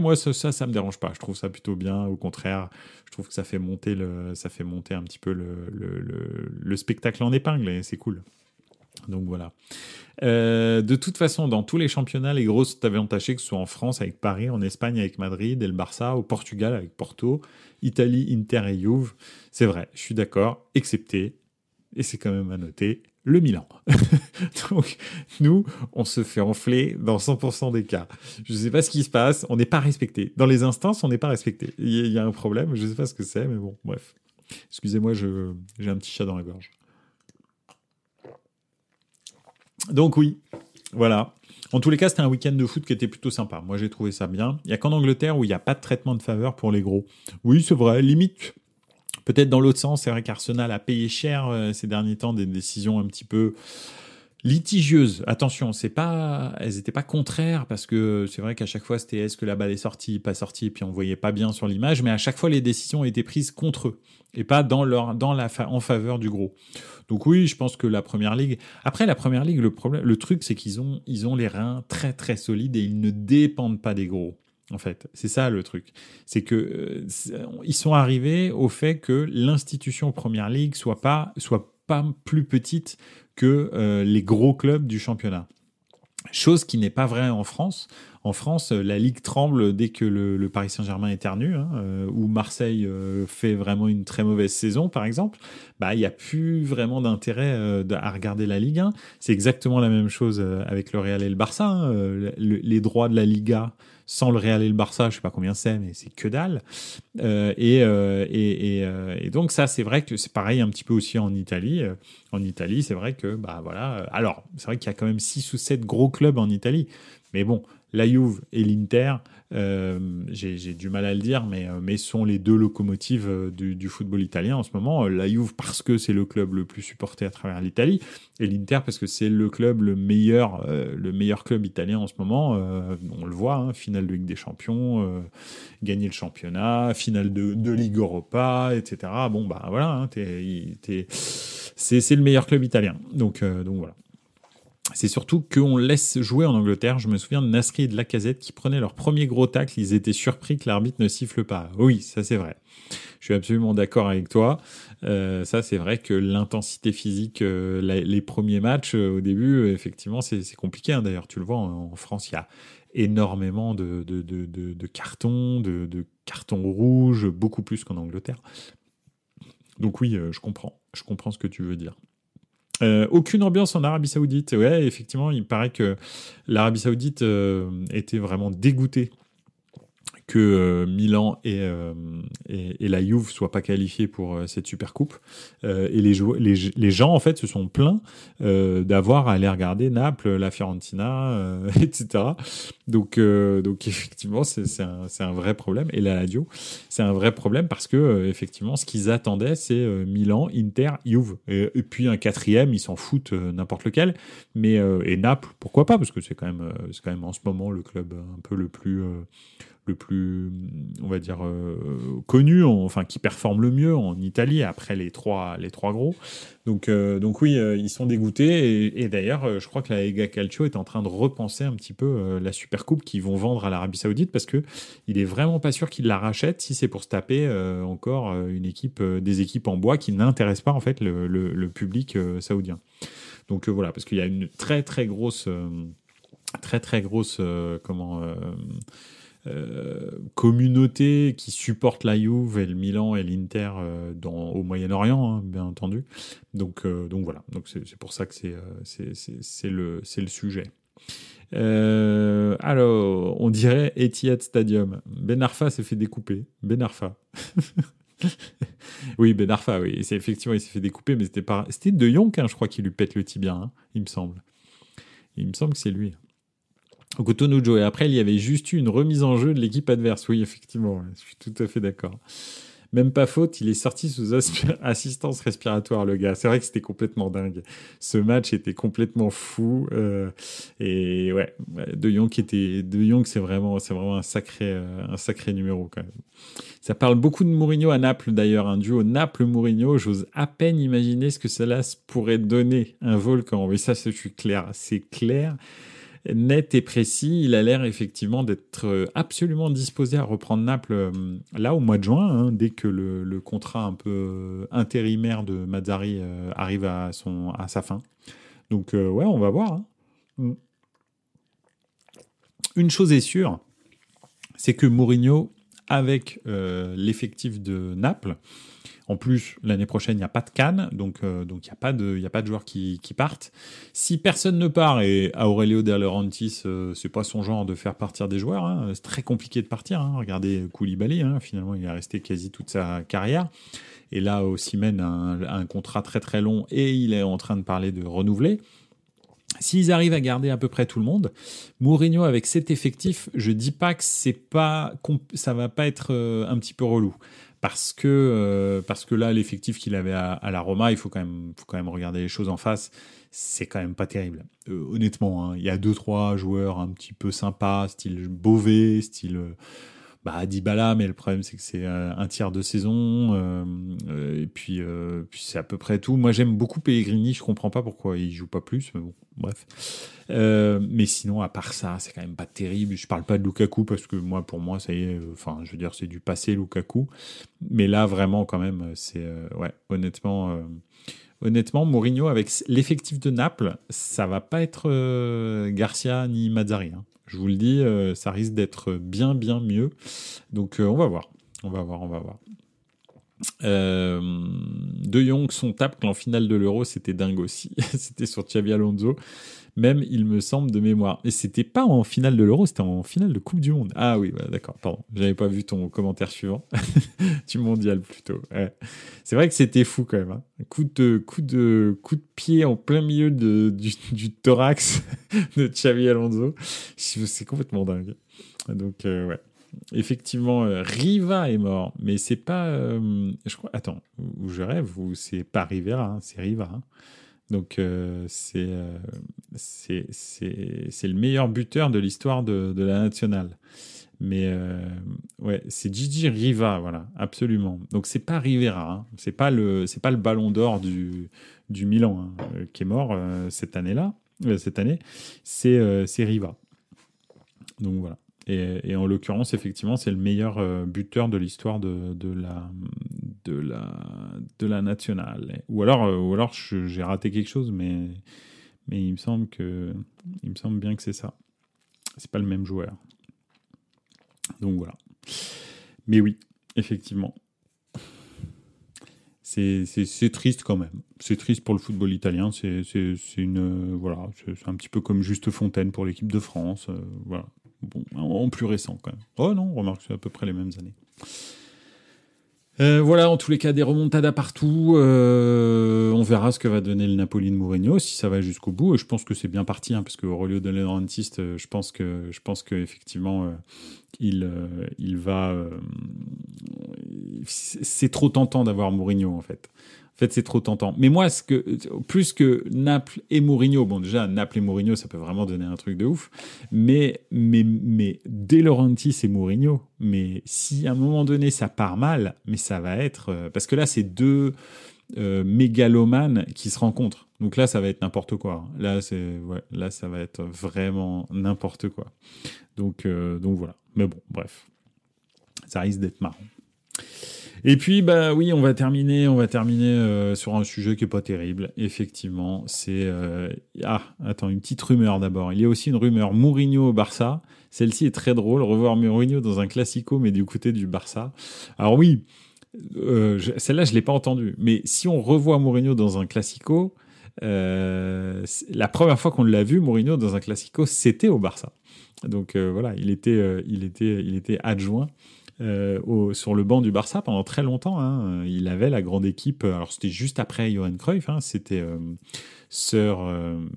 moi ça me dérange pas. Je trouve ça plutôt bien. Au contraire, je trouve que ça fait monter un petit peu le spectacle en épingle et c'est cool. Donc voilà. De toute façon, dans tous les championnats, les gros sont avantagés, que ce soit en France avec Paris, en Espagne avec Madrid et le Barça, au Portugal avec Porto, Italie, Inter et Juve. C'est vrai, je suis d'accord, excepté, et c'est quand même à noter, le Milan. Donc, nous, on se fait enfler dans 100% des cas. Je ne sais pas ce qui se passe, on n'est pas respecté. Dans les instances, on n'est pas respecté. Il y a un problème, je ne sais pas ce que c'est, mais bon, bref. Excusez-moi, j'ai un petit chat dans la gorge. Donc oui, voilà. En tous les cas, c'était un week-end de foot qui était plutôt sympa. Moi, j'ai trouvé ça bien. Il n'y a qu'en Angleterre où il n'y a pas de traitement de faveur pour les gros. Oui, c'est vrai, limite. Peut-être dans l'autre sens, c'est vrai qu'Arsenal a payé cher ces derniers temps des décisions un petit peu litigieuses. Attention, elles n'étaient pas contraires parce que c'est vrai qu'à chaque fois, c'était est-ce que la balle est sortie, pas sortie, et puis on voyait pas bien sur l'image, mais à chaque fois, les décisions étaient prises contre eux et pas en faveur du gros. Donc oui, je pense que la Première Ligue... Après, la Première Ligue, le truc, c'est qu'ils ont les reins très très solides et ils ne dépendent pas des gros. En fait, c'est ça le truc. C'est que ils sont arrivés au fait que l'institution Première Ligue soit pas plus petite que les gros clubs du championnat. Chose qui n'est pas vraie en France. En France, la Ligue tremble dès que le Paris Saint-Germain éternue, ou Marseille fait vraiment une très mauvaise saison, par exemple. Il n'y a plus vraiment d'intérêt à regarder la Ligue 1. C'est exactement la même chose avec le Real et le Barça. Hein. Les droits de la Liga sans le Real et le Barça, je sais pas combien c'est, mais c'est que dalle. Et donc ça, c'est vrai que c'est pareil un petit peu aussi en Italie. En Italie, c'est vrai que voilà. Alors, c'est vrai qu'il y a quand même 6 ou 7 gros clubs en Italie, mais bon. La Juve et l'Inter, j'ai du mal à le dire, mais sont les deux locomotives du football italien en ce moment. La Juve parce que c'est le club le plus supporté à travers l'Italie, et l'Inter parce que c'est le meilleur club italien en ce moment. On le voit, hein, finale de Ligue des Champions, gagner le championnat, finale de Ligue Europa, etc. Bon voilà, hein, c'est le meilleur club italien. Donc voilà. C'est surtout qu'on laisse jouer en Angleterre. Je me souviens de Nasri et de Lacazette qui prenaient leur premier gros tacle. Ils étaient surpris que l'arbitre ne siffle pas. Oui, ça c'est vrai. Je suis absolument d'accord avec toi. Ça c'est vrai que l'intensité physique, les premiers matchs au début, effectivement, c'est compliqué. Hein. D'ailleurs, tu le vois, en France, il y a énormément de cartons, de cartons rouges, beaucoup plus qu'en Angleterre. Donc oui, je comprends ce que tu veux dire. Aucune ambiance en Arabie Saoudite. Ouais, effectivement, il paraît que l'Arabie Saoudite était vraiment dégoûtée que Milan et la Juve soient pas qualifiés pour cette super coupe. Et les gens en fait se sont plaints d'avoir à aller regarder Naples, la Fiorentina, etc. Donc effectivement c'est un vrai problème. Et la Lazio, c'est un vrai problème parce que effectivement ce qu'ils attendaient c'est Milan, Inter, Juve et puis un quatrième, ils s'en foutent n'importe lequel. Mais et Naples, pourquoi pas, parce que c'est quand même en ce moment le club un peu le plus le plus, on va dire, connu, enfin qui performe le mieux en Italie après les trois gros. Donc oui, ils sont dégoûtés et d'ailleurs, je crois que la Lega Calcio est en train de repenser un petit peu la Supercoupe qu'ils vont vendre à l'Arabie Saoudite parce que il est vraiment pas sûr qu'ils la rachètent si c'est pour se taper encore une équipe, des équipes en bois qui n'intéressent pas en fait le public saoudien. Donc voilà, parce qu'il y a une très très grosse communauté qui supporte la Juve et le Milan et l'Inter au Moyen-Orient, hein, bien entendu. Donc voilà, donc c'est pour ça que c'est le sujet. Alors, on dirait Etihad Stadium. Ben Arfa s'est fait découper. Ben Arfa. Oui, Ben Arfa, oui. Effectivement, il s'est fait découper, mais c'était De Jong, hein, je crois, qui lui pète le tibia, hein, il me semble. Il me semble que c'est lui. Cotonou et après, il y avait juste eu une remise en jeu de l'équipe adverse. Oui, effectivement, ouais, je suis tout à fait d'accord. Même pas faute, il est sorti sous assistance respiratoire, le gars. C'est vrai que c'était complètement dingue. Ce match était complètement fou. Et ouais, De Jong, c'est vraiment un sacré numéro quand même. Ça parle beaucoup de Mourinho à Naples d'ailleurs, un duo Naples-Mourinho. J'ose à peine imaginer ce que cela pourrait donner, un volcan. Oui, ça, je suis clair. C'est clair. Net et précis, il a l'air effectivement d'être absolument disposé à reprendre Naples là au mois de juin, hein, dès que le contrat un peu intérimaire de Mazzarri arrive à sa fin. Donc ouais, on va voir. Hein. Une chose est sûre, c'est que Mourinho, avec l'effectif de Naples, en plus, l'année prochaine, il n'y a pas de Cannes, donc il n'y a pas de joueurs qui partent. Si personne ne part, et Aurelio De Laurentiis, c'est pas son genre de faire partir des joueurs, hein, c'est très compliqué de partir. Hein. Regardez Koulibaly, hein, finalement, il est resté quasi toute sa carrière. Et là, Osimhen a un contrat très très long et il est en train de parler de renouveler. S'ils arrivent à garder à peu près tout le monde, Mourinho avec cet effectif, je dis pas que ça va pas être un petit peu relou. Parce que là, l'effectif qu'il avait à la Roma, il faut quand même regarder les choses en face. C'est quand même pas terrible. Honnêtement, hein, il y a 2-3 joueurs un petit peu sympas, style Beauvais, style Dybala, mais le problème c'est que c'est un tiers de saison. Et puis c'est à peu près tout. Moi, j'aime beaucoup Pellegrini. Je comprends pas pourquoi il joue pas plus, mais bon, bref. Mais sinon, à part ça, c'est quand même pas terrible. Je parle pas de Lukaku parce que pour moi, ça y est. Enfin, je veux dire, c'est du passé Lukaku. Mais là, vraiment, quand même, c'est ouais, honnêtement, Mourinho avec l'effectif de Naples, ça va pas être Garcia ni Mazzarri. Hein. Je vous le dis, ça risque d'être bien mieux. Donc on va voir. De Jong, son tacle en finale de l'Euro, c'était dingue aussi. C'était sur Xabi Alonso. Même, il me semble, de mémoire. Et c'était pas en finale de l'Euro, c'était en finale de Coupe du Monde. Ah oui, d'accord, pardon. J'avais pas vu ton commentaire suivant. Du mondial, plutôt. Ouais. C'est vrai que c'était fou, quand même. Hein. Coup de pied en plein milieu du thorax de Xabi Alonso. C'est complètement dingue. Donc, ouais. Effectivement, Riva est mort. Mais c'est pas... je crois... Attends, où je rêve, ou c'est pas Rivera, hein, c'est Riva, hein. Donc c'est le meilleur buteur de l'histoire de la nationale. Mais ouais, c'est Gigi Riva, voilà, absolument. Donc c'est pas Rivera, hein. C'est pas le Ballon d'Or du Milan hein, qui est mort cette année. C'est Riva. Donc voilà. Et en l'occurrence, effectivement, c'est le meilleur buteur de l'histoire de la nationale. Ou alors j'ai raté quelque chose, mais il me semble bien que c'est ça. C'est pas le même joueur. Donc voilà. Mais oui, effectivement. C'est triste quand même. C'est triste pour le football italien. C'est un petit peu comme Juste Fontaine pour l'équipe de France. Voilà. Bon, en plus récent quand même. Oh non, remarque, c'est à peu près les mêmes années. Voilà, en tous les cas, des remontadas partout. On verra ce que va donner le Napoli de Mourinho, si ça va jusqu'au bout. Et je pense que c'est bien parti, hein, parce que Aurelio De Laurentiis, je pense que effectivement, il va. C'est trop tentant d'avoir Mourinho en fait. En fait, c'est trop tentant. Mais moi, plus que Naples et Mourinho, bon, déjà, Naples et Mourinho, ça peut vraiment donner un truc de ouf. Mais De Laurentiis et Mourinho, mais si à un moment donné, ça part mal, mais ça va être... parce que là, c'est deux mégalomanes qui se rencontrent. Donc là, ça va être n'importe quoi. Là, ça va être vraiment n'importe quoi. Donc voilà. Mais bon, bref. Ça risque d'être marrant. Et puis, bah oui, on va terminer sur un sujet qui est pas terrible. Effectivement, c'est... attends, une petite rumeur d'abord. Il y a aussi une rumeur Mourinho au Barça. Celle-ci est très drôle. Revoir Mourinho dans un classico, mais du côté du Barça. Alors oui, celle-là, je l'ai pas entendue. Mais si on revoit Mourinho dans un classico, la première fois qu'on l'a vu, Mourinho dans un classico, c'était au Barça. Donc voilà, il était adjoint sur le banc du Barça pendant très longtemps. Hein. Il avait la grande équipe. Alors c'était juste après Johan Cruyff. Hein. C'était Sir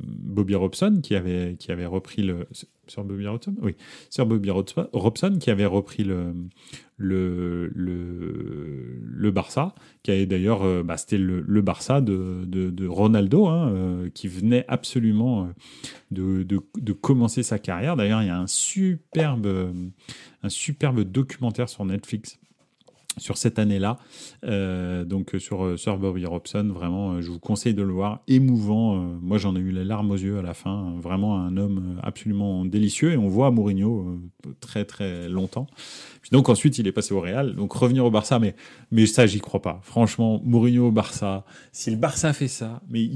Bobby Robson qui avait repris le Sir Bobby Robson. Oui, Sir Bobby Robson qui avait repris le Barça, qui avait d'ailleurs, c'était le Barça de Ronaldo, hein, qui venait absolument de commencer sa carrière. D'ailleurs, il y a un superbe documentaire sur Netflix sur cette année-là, donc sur Sir Bobby Robson, vraiment, je vous conseille de le voir, émouvant. Moi, j'en ai eu les larmes aux yeux à la fin. Vraiment un homme absolument délicieux, et on voit Mourinho très très longtemps. Puis donc ensuite, il est passé au Real, donc revenir au Barça, mais ça, j'y crois pas. Franchement, Mourinho au Barça, si le Barça fait ça, mais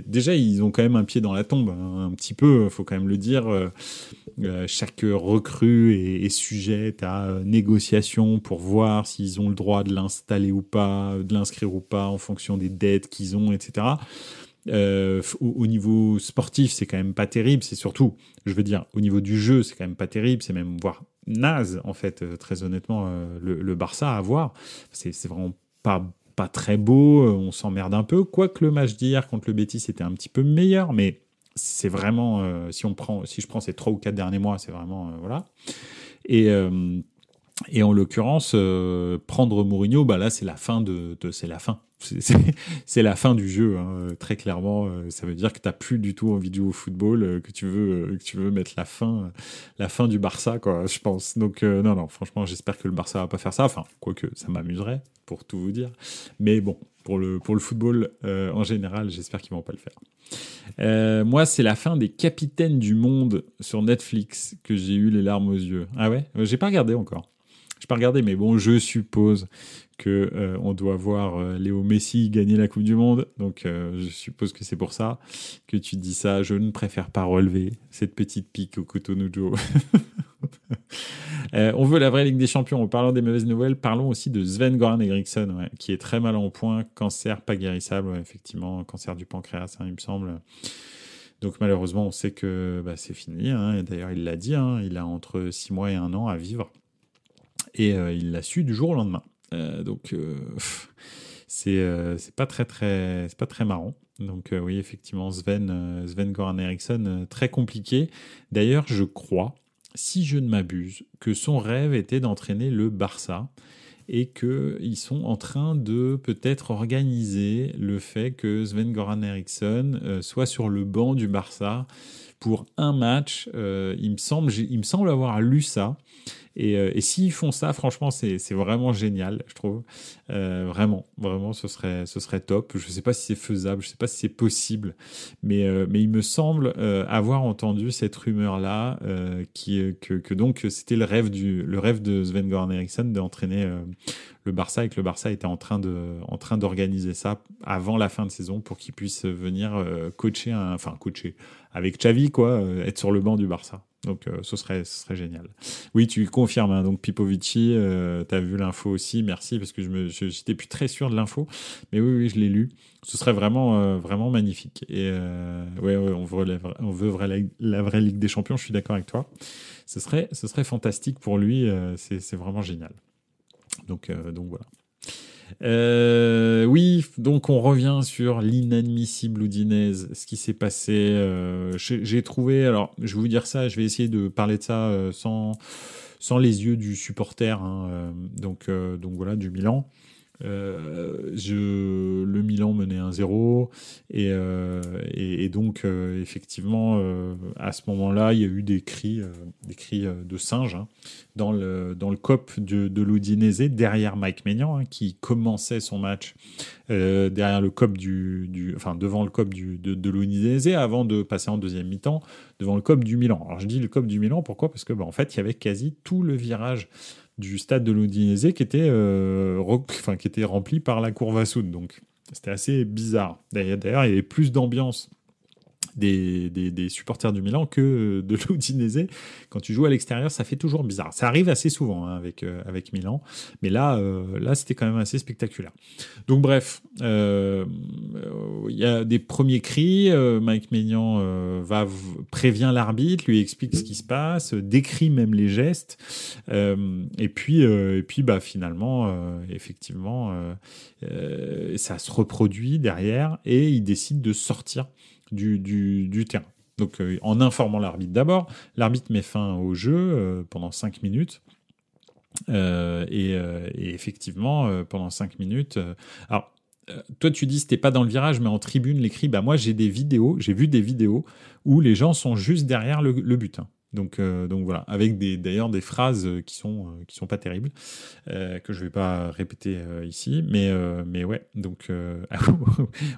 déjà, ils ont quand même un pied dans la tombe, hein, un petit peu, faut quand même le dire. Chaque recrue est sujette à négociation pour voir s'ils ont le droit de l'installer ou pas, de l'inscrire ou pas en fonction des dettes qu'ils ont, etc. Au niveau sportif, c'est quand même pas terrible. C'est surtout, je veux dire, au niveau du jeu, c'est quand même pas terrible. C'est même voire naze, en fait, très honnêtement, le Barça à voir. C'est vraiment pas très beau. On s'emmerde un peu. Quoique le match d'hier contre le Betis était un petit peu meilleur, mais c'est vraiment, si je prends ces 3 ou 4 derniers mois, c'est vraiment, voilà. Et en l'occurrence, prendre Mourinho, bah là, c'est la fin c'est la fin. C'est la fin du jeu, hein, très clairement. Ça veut dire que t'as plus du tout envie de jouer au football, que tu veux mettre la fin du Barça, quoi, je pense. Donc, non, franchement, j'espère que le Barça va pas faire ça. Enfin, quoique, ça m'amuserait, pour tout vous dire. Mais bon, pour le football, en général, j'espère qu'ils vont pas le faire. Moi, c'est la fin des Capitaines du Monde sur Netflix que j'ai eu les larmes aux yeux. Ah ouais? J'ai pas regardé encore. Je peux regarder, mais bon, je suppose que on doit voir Léo Messi gagner la Coupe du Monde. Donc, je suppose que c'est pour ça que tu dis ça. Je ne préfère pas relever cette petite pique au Cotonou. On veut la vraie Ligue des Champions. En parlant des mauvaises nouvelles, parlons aussi de Sven-Goran Eriksson, qui est très mal en point. Cancer pas guérissable, effectivement. Cancer du pancréas, hein, il me semble. Donc malheureusement, on sait que c'est fini. Hein. Et d'ailleurs, il l'a dit, hein, il a entre 6 mois et 1 an à vivre. Et il l'a su du jour au lendemain. Donc c'est pas très marrant. Donc oui, effectivement, Sven-Goran Eriksson, très compliqué. D'ailleurs, je crois, si je ne m'abuse, que son rêve était d'entraîner le Barça et qu'ils sont en train de peut-être organiser le fait que Sven-Goran Eriksson soit sur le banc du Barça pour un match. Il me semble avoir lu ça. Et s'ils font ça, franchement, c'est vraiment génial, je trouve. Vraiment, ce serait top. Je ne sais pas si c'est faisable, je ne sais pas si c'est possible, mais il me semble avoir entendu cette rumeur-là, que donc c'était le rêve de Sven-Goran Eriksson d'entraîner le Barça, et que le Barça était en train d'organiser ça avant la fin de saison pour qu'il puisse venir coacher avec Xavi, quoi, être sur le banc du Barça. Donc ce serait génial. Oui, tu confirmes, hein, donc Pipovici, tu as vu l'info aussi, merci, parce que je n'étais plus très sûr de l'info, mais oui, je l'ai lu. Ce serait vraiment magnifique. Et ouais, on veut la vraie Ligue des Champions, je suis d'accord avec toi. Ce serait fantastique pour lui, c'est vraiment génial. Donc voilà. Oui, donc on revient sur l'inadmissible Udinese, ce qui s'est passé. J'ai trouvé, alors je vais vous dire ça, je vais essayer de parler de ça sans les yeux du supporter, hein, donc voilà, du Milan. Le Milan menait 1-0 et donc effectivement à ce moment-là il y a eu des cris de singe hein, dans le COP de l'Udinese derrière Mike Maignan hein, qui commençait son match derrière le COP devant le COP de l'Udinese avant de passer en deuxième mi-temps devant le COP du Milan. Alors je dis le COP du Milan pourquoi parce que en fait il y avait quasi tout le virage du stade de l'Udinese qui était rempli par la Curva Sud. Donc, c'était assez bizarre. D'ailleurs, il y avait plus d'ambiance des supporters du Milan que de l'Udinese. Quand tu joues à l'extérieur, ça fait toujours bizarre. Ça arrive assez souvent hein, avec Milan, mais là, c'était quand même assez spectaculaire. Donc bref, il y a des premiers cris. Mike Maignan prévient l'arbitre, lui explique ce qui se passe, décrit même les gestes, et puis finalement, effectivement, ça se reproduit derrière et il décide de sortir du terrain. Donc, en informant l'arbitre d'abord, l'arbitre met fin au jeu pendant 5 minutes. Et effectivement, pendant 5 minutes... alors, toi, tu dis c'était pas dans le virage, mais en tribune, les cris... moi, j'ai vu des vidéos où les gens sont juste derrière le but. Hein. Donc voilà, avec d'ailleurs des phrases qui sont pas terribles, que je vais pas répéter ici, mais ouais. Donc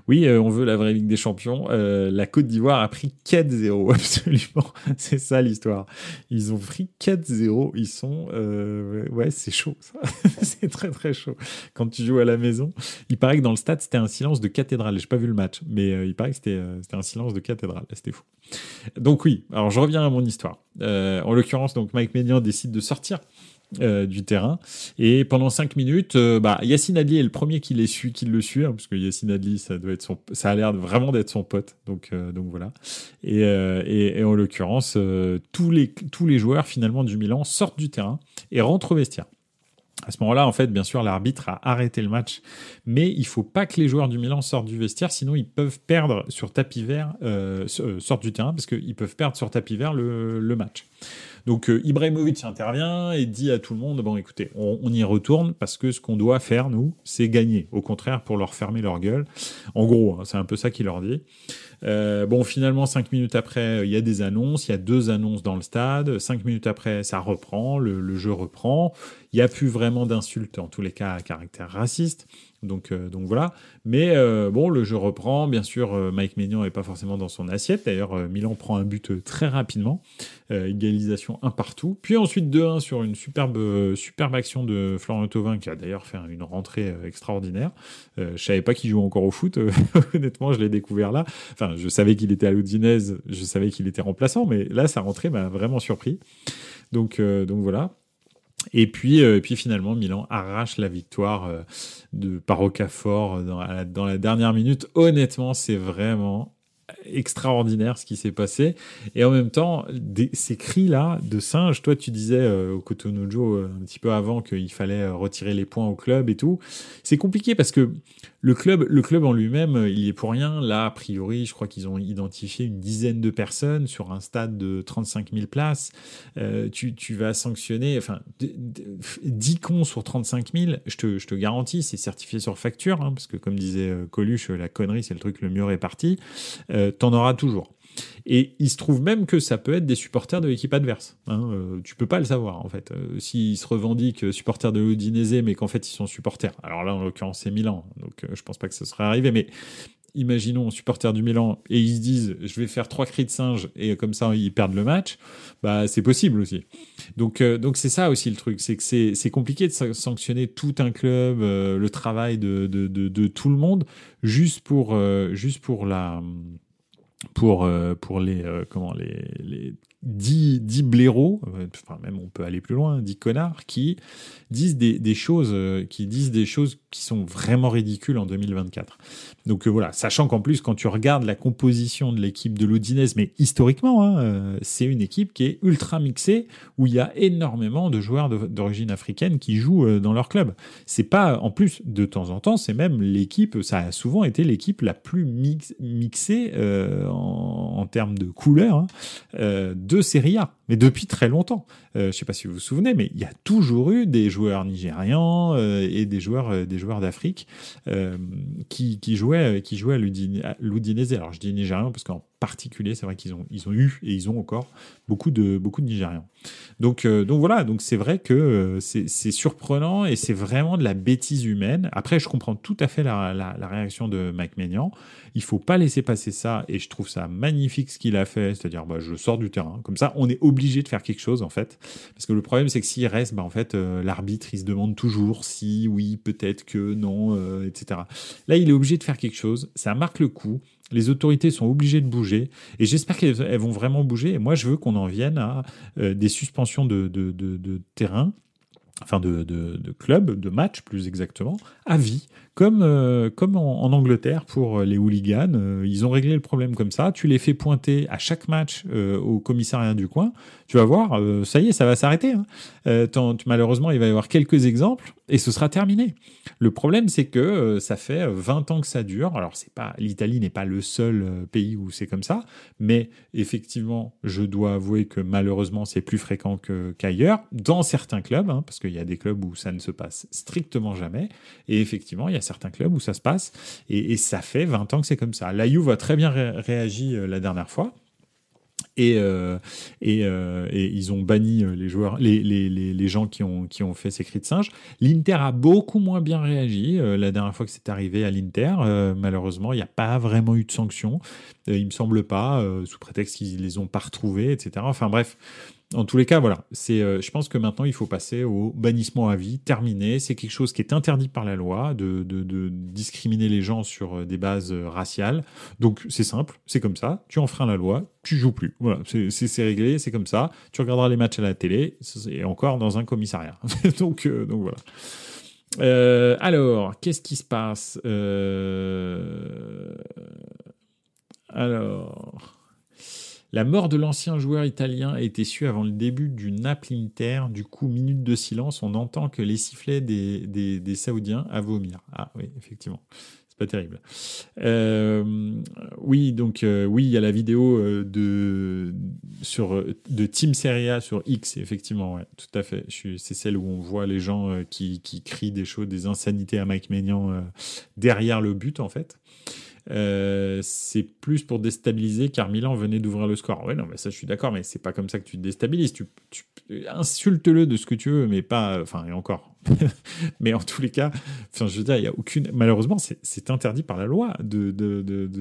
oui, on veut la vraie Ligue des Champions. La Côte d'Ivoire a pris 4-0, absolument. C'est ça l'histoire. Ils ont pris 4-0. Ils sont ouais, c'est chaud. Ça. C'est très très chaud. Quand tu joues à la maison, il paraît que dans le stade c'était un silence de cathédrale. J'ai pas vu le match, mais il paraît que c'était un silence de cathédrale. C'était fou. Donc oui. Alors je reviens à mon histoire. En l'occurrence, donc Mike Maignan décide de sortir du terrain et pendant 5 minutes, Yacine Adli est le premier qui le suit, hein, parce que Yacine Adli, ça a l'air vraiment d'être son pote. Donc voilà. Et en l'occurrence, tous les joueurs finalement du Milan sortent du terrain et rentrent au vestiaire. À ce moment-là, en fait, bien sûr, l'arbitre a arrêté le match, mais il faut pas que les joueurs du Milan sortent du vestiaire, sinon ils peuvent perdre sur tapis vert, sortent du terrain, parce qu'ils peuvent perdre sur tapis vert le match. Donc Ibrahimovic intervient et dit à tout le monde, bon écoutez, on y retourne parce que ce qu'on doit faire, nous, c'est gagner. Au contraire, pour leur fermer leur gueule. En gros, hein, c'est un peu ça qu'il leur dit. Finalement, 5 minutes après, il y a des annonces. Il y a 2 annonces dans le stade. 5 minutes après, ça reprend, le jeu reprend. Il n'y a plus vraiment d'insultes, en tous les cas, à caractère raciste. Donc voilà. Mais le jeu reprend. Bien sûr, Mike Maignan n'est pas forcément dans son assiette. D'ailleurs, Milan prend un but très rapidement. Égalisation 1 partout. Puis ensuite 2-1 sur une superbe action de Florian Thauvin qui a d'ailleurs fait une rentrée extraordinaire. Je savais pas qu'il jouait encore au foot. Honnêtement, je l'ai découvert là. Enfin, je savais qu'il était à l'Udinese, je savais qu'il était remplaçant, mais là, sa rentrée m'a vraiment surpris. Donc voilà. Et puis finalement, Milan arrache la victoire par Okafor dans la dernière minute. Honnêtement, c'est vraiment extraordinaire ce qui s'est passé. Et en même temps, ces cris-là de singe, toi tu disais au Cotonou Joe un petit peu avant qu'il fallait retirer les points au club et tout. C'est compliqué parce que le club en lui-même, il est pour rien. Là, a priori, je crois qu'ils ont identifié une dizaine de personnes sur un stade de 35 000 places. Tu vas sanctionner, 10 cons sur 35 000, je te garantis, c'est certifié sur facture, hein, parce que comme disait Coluche, la connerie, c'est le truc le mieux réparti. T'en auras toujours. Et il se trouve même que ça peut être des supporters de l'équipe adverse. Hein. Tu peux pas le savoir, en fait. S'ils se revendiquent supporters de l'Udinese, mais qu'en fait, ils sont supporters. Alors là, en l'occurrence, c'est Milan. Donc, je pense pas que ce serait arrivé. Mais imaginons, supporters du Milan, et ils se disent, je vais faire 3 cris de singe, et comme ça, ils perdent le match. C'est possible aussi. Donc c'est ça aussi le truc. C'est que c'est compliqué de sanctionner tout un club, le travail de tout le monde, juste pour les 10 blaireaux, même on peut aller plus loin, 10 connards qui disent des choses qui sont vraiment ridicules en 2024. Donc voilà, sachant qu'en plus quand tu regardes la composition de l'équipe de l'Udinese, mais historiquement, c'est une équipe qui est ultra mixée où il y a énormément de joueurs d'origine africaine qui jouent dans leur club. C'est pas, en plus de temps en temps, c'est même l'équipe, ça a souvent été l'équipe la plus mixée en termes de couleurs de Serie A, mais depuis très longtemps. Je sais pas si vous vous souvenez, mais il y a toujours eu des joueurs nigérians et des joueurs d'Afrique qui jouaient à l'Udinese. Alors je dis nigérians parce qu'en particulier, c'est vrai qu'ils ont eu et ils ont encore beaucoup de Nigérians. Donc voilà, donc c'est vrai que c'est surprenant et c'est vraiment de la bêtise humaine. Après, je comprends tout à fait la réaction de Mike Maignan. Il faut pas laisser passer ça et je trouve ça magnifique ce qu'il a fait, c'est-à-dire je sors du terrain. Comme ça, on est obligé de faire quelque chose en fait. Parce que le problème, c'est que s'il reste, en fait, l'arbitre, il se demande toujours si, oui, peut-être que, non, etc. Là, il est obligé de faire quelque chose. Ça marque le coup. Les autorités sont obligées de bouger. Et j'espère qu'elles vont vraiment bouger. Et moi, je veux qu'on en vienne à des suspensions de terrain, enfin de club, de match plus exactement, à vie. Comme en Angleterre pour les hooligans, ils ont réglé le problème comme ça. Tu les fais pointer à chaque match au commissariat du coin. Tu vas voir, ça y est, ça va s'arrêter. Hein. Malheureusement, il va y avoir quelques exemples et ce sera terminé. Le problème, c'est que ça fait 20 ans que ça dure. Alors, l'Italie n'est pas le seul pays où c'est comme ça, mais effectivement, je dois avouer que malheureusement, c'est plus fréquent qu'ailleurs, dans certains clubs, hein, parce qu'il y a des clubs où ça ne se passe strictement jamais. Et effectivement, il y a certains clubs où ça se passe et ça fait 20 ans que c'est comme ça. La Juve a très bien réagi la dernière fois. Et ils ont banni les joueurs, les gens qui ont fait ces cris de singe. L'Inter a beaucoup moins bien réagi la dernière fois que c'est arrivé à l'Inter. Malheureusement, il n'y a pas vraiment eu de sanctions. Il me semble pas, sous prétexte qu'ils les ont pas retrouvés, etc. Enfin bref. En tous les cas, voilà. Je pense que maintenant, il faut passer au bannissement à vie, terminé. C'est quelque chose qui est interdit par la loi, de discriminer les gens sur des bases raciales. Donc, c'est simple, c'est comme ça. Tu enfreins la loi, tu joues plus. Voilà, c'est réglé, c'est comme ça. Tu regarderas les matchs à la télé, et encore dans un commissariat. donc voilà. Alors, qu'est-ce qui se passe Alors... La mort de l'ancien joueur italien a été su avant le début du Naples-Inter. Du coup, minute de silence, on entend que les sifflets des Saoudiens à vomir. Ah oui, effectivement. C'est pas terrible. Oui, donc oui, il y a la vidéo de Team Serie A sur X, effectivement, ouais, tout à fait. C'est celle où on voit les gens qui crient des choses, des insanités à Mike Maignan derrière le but, en fait. C'est plus pour déstabiliser car Milan venait d'ouvrir le score. Ouais, non, mais ça, je suis d'accord, mais c'est pas comme ça que tu te déstabilises. Tu insulte-le de ce que tu veux, mais pas. Enfin, et encore. Mais en tous les cas, enfin, je veux dire, il y a aucune. Malheureusement, c'est interdit par la loi de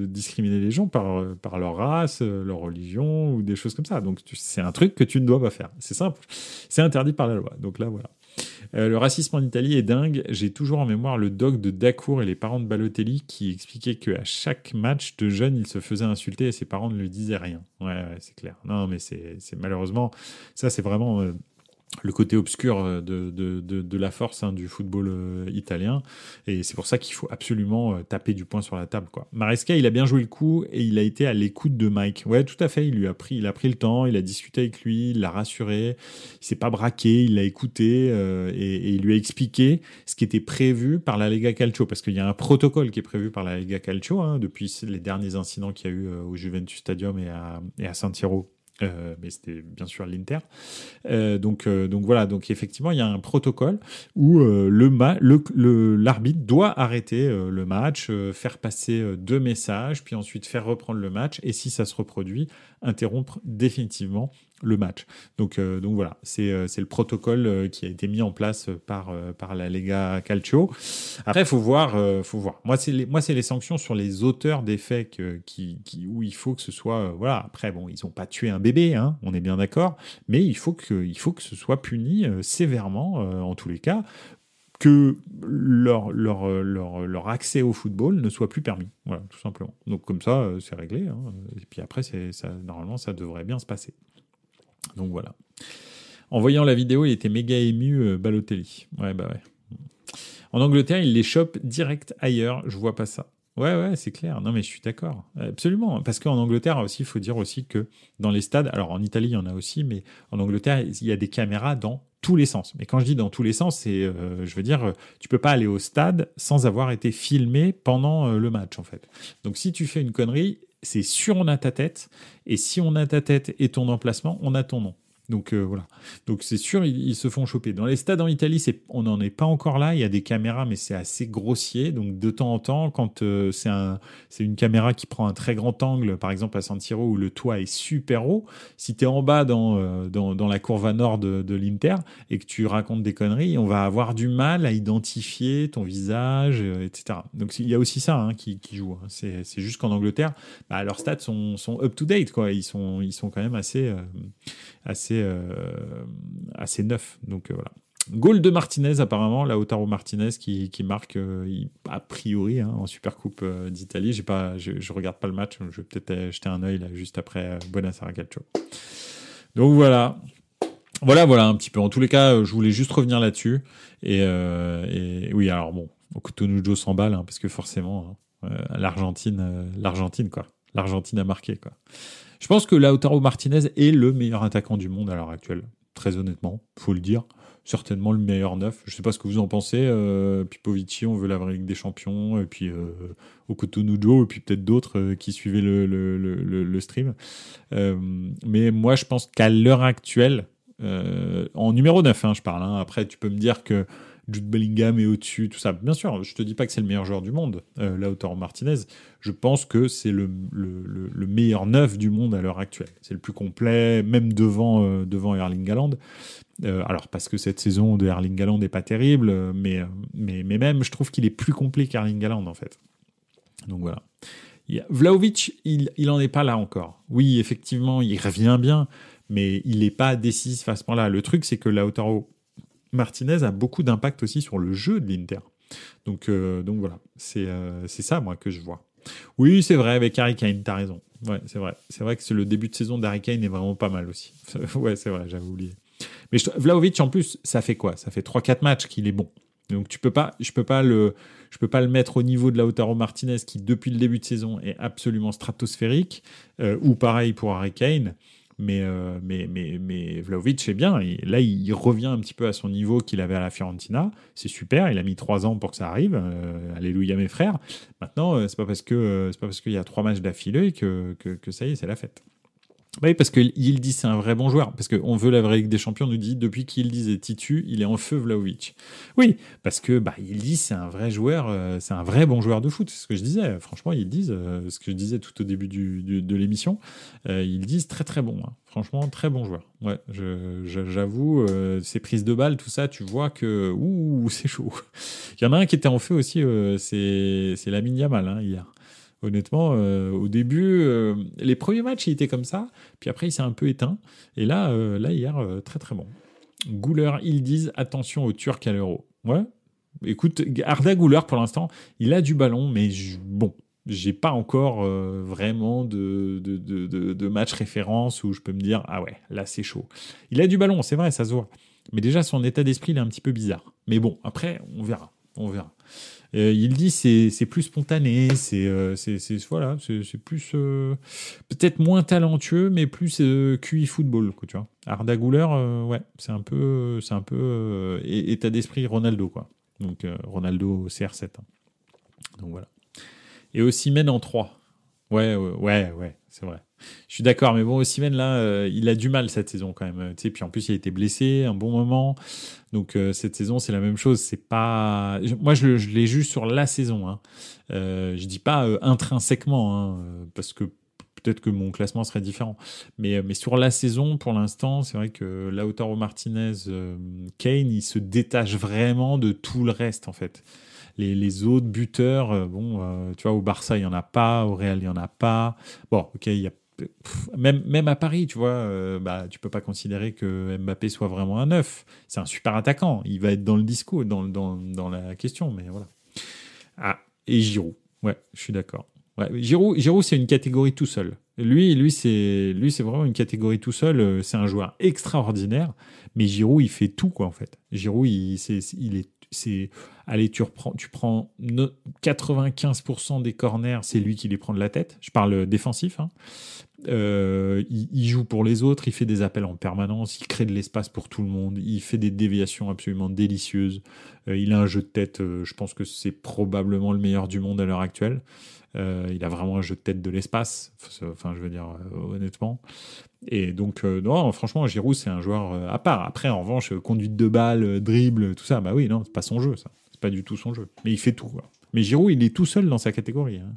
discriminer les gens par leur race, leur religion ou des choses comme ça. Donc, c'est un truc que tu ne dois pas faire. C'est simple. C'est interdit par la loi. Donc là, voilà. Le racisme en Italie est dingue. J'ai toujours en mémoire le doc de Dacour et les parents de Balotelli qui expliquaient qu'à chaque match de jeune, il se faisait insulter et ses parents ne lui disaient rien. Ouais, c'est clair. Non, mais c'est malheureusement, ça, c'est vraiment le côté obscur de la force du football italien. Et c'est pour ça qu'il faut absolument taper du poing sur la table, quoi. Maresca, il a bien joué le coup et il a été à l'écoute de Mike. Ouais, tout à fait. Il a pris le temps, il a discuté avec lui, il l'a rassuré. Il s'est pas braqué, il l'a écouté et il lui a expliqué ce qui était prévu par la Lega Calcio. Parce qu'il y a un protocole qui est prévu par la Lega Calcio depuis les derniers incidents qu'il y a eu au Juventus Stadium et à San Siro. Mais c'était bien sûr l'Inter. Donc voilà, donc effectivement, il y a un protocole où l'arbitre doit arrêter le match, faire passer 2 messages, puis ensuite faire reprendre le match, et si ça se reproduit, interrompre définitivement le match. Donc voilà, c'est le protocole qui a été mis en place par la Lega Calcio. Après, faut voir. Moi, c'est les sanctions sur les auteurs des faits où il faut que ce soit voilà. Après, bon, ils ont pas tué un bébé, hein, on est bien d'accord, mais il faut que ce soit puni sévèrement en tous les cas, que leur accès au football ne soit plus permis. Voilà, tout simplement. Donc comme ça, c'est réglé. Hein. Et puis après, normalement, ça devrait bien se passer. Donc voilà. En voyant la vidéo, il était méga ému, Balotelli. Ouais, bah ouais. En Angleterre, il les chope direct ailleurs. Je vois pas ça. Ouais, c'est clair. Non, mais je suis d'accord. Absolument. Parce qu'en Angleterre aussi, il faut dire aussi que dans les stades, alors en Italie, il y en a aussi, mais en Angleterre, il y a des caméras dans tous les sens. Mais quand je dis dans tous les sens, c'est, je veux dire, tu peux pas aller au stade sans avoir été filmé pendant le match, en fait. Donc, si tu fais une connerie, c'est sûr on a ta tête, et si on a ta tête et ton emplacement, on a ton nom. Donc voilà. Donc c'est sûr, ils se font choper. Dans les stades en Italie, on n'en est pas encore là. Il y a des caméras, mais c'est assez grossier. Donc de temps en temps, quand c'est une caméra qui prend un très grand angle, par exemple à San Siro où le toit est super haut, si tu es en bas dans la courbe nord de l'Inter et que tu racontes des conneries, on va avoir du mal à identifier ton visage, etc. Donc il y a aussi ça qui joue. Hein. C'est juste qu'en Angleterre, leurs stats sont up-to-date, quoi. Ils sont quand même assez neuf. Donc voilà. Goal de Martinez, apparemment, Lautaro Martinez qui marque a priori en Supercoupe d'Italie. Je regarde pas le match, je vais peut-être jeter un œil là, juste après Buonasera Calcio. Donc voilà. Voilà un petit peu. En tous les cas, je voulais juste revenir là-dessus. Et oui, alors bon, Coutinho s'emballe parce que forcément, l'Argentine, quoi. L'Argentine a marqué, quoi. Je pense que Lautaro Martinez est le meilleur attaquant du monde à l'heure actuelle. Très honnêtement, faut le dire. Certainement le meilleur neuf. Je ne sais pas ce que vous en pensez. Pipovici, on veut la vraie Ligue des Champions. Et puis Coutinho, et puis peut-être d'autres qui suivaient le stream. Mais moi, je pense qu'à l'heure actuelle, en numéro 9, je parle. Après, tu peux me dire que Jude Bellingham est au-dessus, tout ça. Bien sûr, je te dis pas que c'est le meilleur joueur du monde, Lautaro Martinez. Je pense que c'est le meilleur neuf du monde à l'heure actuelle. C'est le plus complet, même devant Erling Haaland. Alors, parce que cette saison de Erling Haaland n'est pas terrible, mais même, je trouve qu'il est plus complet qu'Erling Haaland, en fait. Donc voilà. Vlahovic, il en est pas là encore. Oui, effectivement, il revient bien, mais il n'est pas décisif à ce point-là. Le truc, c'est que Lautaro Martinez a beaucoup d'impact aussi sur le jeu de l'Inter. Donc voilà, c'est ça, moi, que je vois. Oui, c'est vrai, avec Harry Kane, t'as raison. Ouais, c'est vrai. C'est vrai que le début de saison d'Harry Kane est vraiment pas mal aussi. Ouais, c'est vrai, j'avais oublié. Mais Vlahovic, en plus, ça fait quoi ? Ça fait 3-4 matchs qu'il est bon. Donc je peux pas le mettre au niveau de Lautaro Martinez qui, depuis le début de saison, est absolument stratosphérique. Ou pareil pour Harry Kane. Mais Vlahovic, c'est bien. Là, il revient un petit peu à son niveau qu'il avait à la Fiorentina. C'est super. Il a mis 3 ans pour que ça arrive. Alléluia, mes frères. Maintenant, c'est pas parce qu'il y a 3 matchs d'affilée que ça y est, c'est la fête. Oui, parce que Yildiz, c'est un vrai bon joueur. Parce qu'on veut la vraie Ligue des Champions, on nous dit, depuis qu'Yildiz est titu, il est en feu Vlahovic. Oui, parce que Yildiz, c'est un vrai joueur, c'est un vrai bon joueur de foot. C'est ce que je disais. Franchement, Yildiz, ce que je disais tout au début de l'émission, Yildiz, très très bon. Franchement, très bon joueur. Ouais, j'avoue, ses prises de balles, tout ça, tu vois que c'est chaud. Il y en a un qui était en feu aussi, c'est Lamine Yamal hier. Honnêtement, au début, les premiers matchs, il était comme ça. Puis après, il s'est un peu éteint. Et là hier, très très bon. Güler, Yildiz, attention au Turc à l'Euro. Ouais. Écoute, Arda Güler, pour l'instant, il a du ballon, mais j'ai pas encore vraiment de match référence où je peux me dire, ah ouais, là c'est chaud. Il a du ballon, c'est vrai, ça se voit. Mais déjà, son état d'esprit, il est un petit peu bizarre. Mais bon, après, on verra. Il dit c'est plus spontané, c'est plus peut-être moins talentueux, mais plus QI football, quoi, tu vois. Arda Güler, ouais, c'est un peu état d'esprit Ronaldo, quoi. Donc Ronaldo CR7. Donc voilà. Et Osimhen en 3. Ouais, c'est vrai. Je suis d'accord, mais bon, Osimhen, là, il a du mal cette saison quand même. Tu sais, puis en plus, il a été blessé un bon moment. Donc, cette saison, c'est la même chose. C'est pas... Moi, je l'ai juste sur la saison. Je dis pas intrinsèquement, parce que peut-être que mon classement serait différent. Mais sur la saison, pour l'instant, c'est vrai que Lautaro Martinez, Kane, il se détache vraiment de tout le reste, en fait. Les autres buteurs, tu vois, au Barça, il n'y en a pas. Au Real, il n'y en a pas. Bon, ok, il y a même à Paris, tu vois, tu peux pas considérer que Mbappé soit vraiment un neuf. C'est un super attaquant. Il va être dans le discours, dans la question, mais voilà. Ah, et Giroud. Ouais, je suis d'accord. Ouais, Giroud, c'est une catégorie tout seul. Lui, c'est vraiment une catégorie tout seul. C'est un joueur extraordinaire, mais Giroud, il fait tout, quoi, en fait. Giroud, allez, tu prends 95% des corners, c'est lui qui les prend de la tête. Je parle défensif. il joue pour les autres, il fait des appels en permanence, il crée de l'espace pour tout le monde, il fait des déviations absolument délicieuses. Il a un jeu de tête, je pense que c'est probablement le meilleur du monde à l'heure actuelle. Il a vraiment un jeu de tête de l'espace, enfin je veux dire honnêtement. Et donc non, franchement Giroud c'est un joueur à part. Après en revanche conduite de balle, dribble, tout ça, bah oui non c'est pas son jeu ça, c'est pas du tout son jeu. Mais il fait tout. Quoi. Mais Giroud il est tout seul dans sa catégorie. Hein.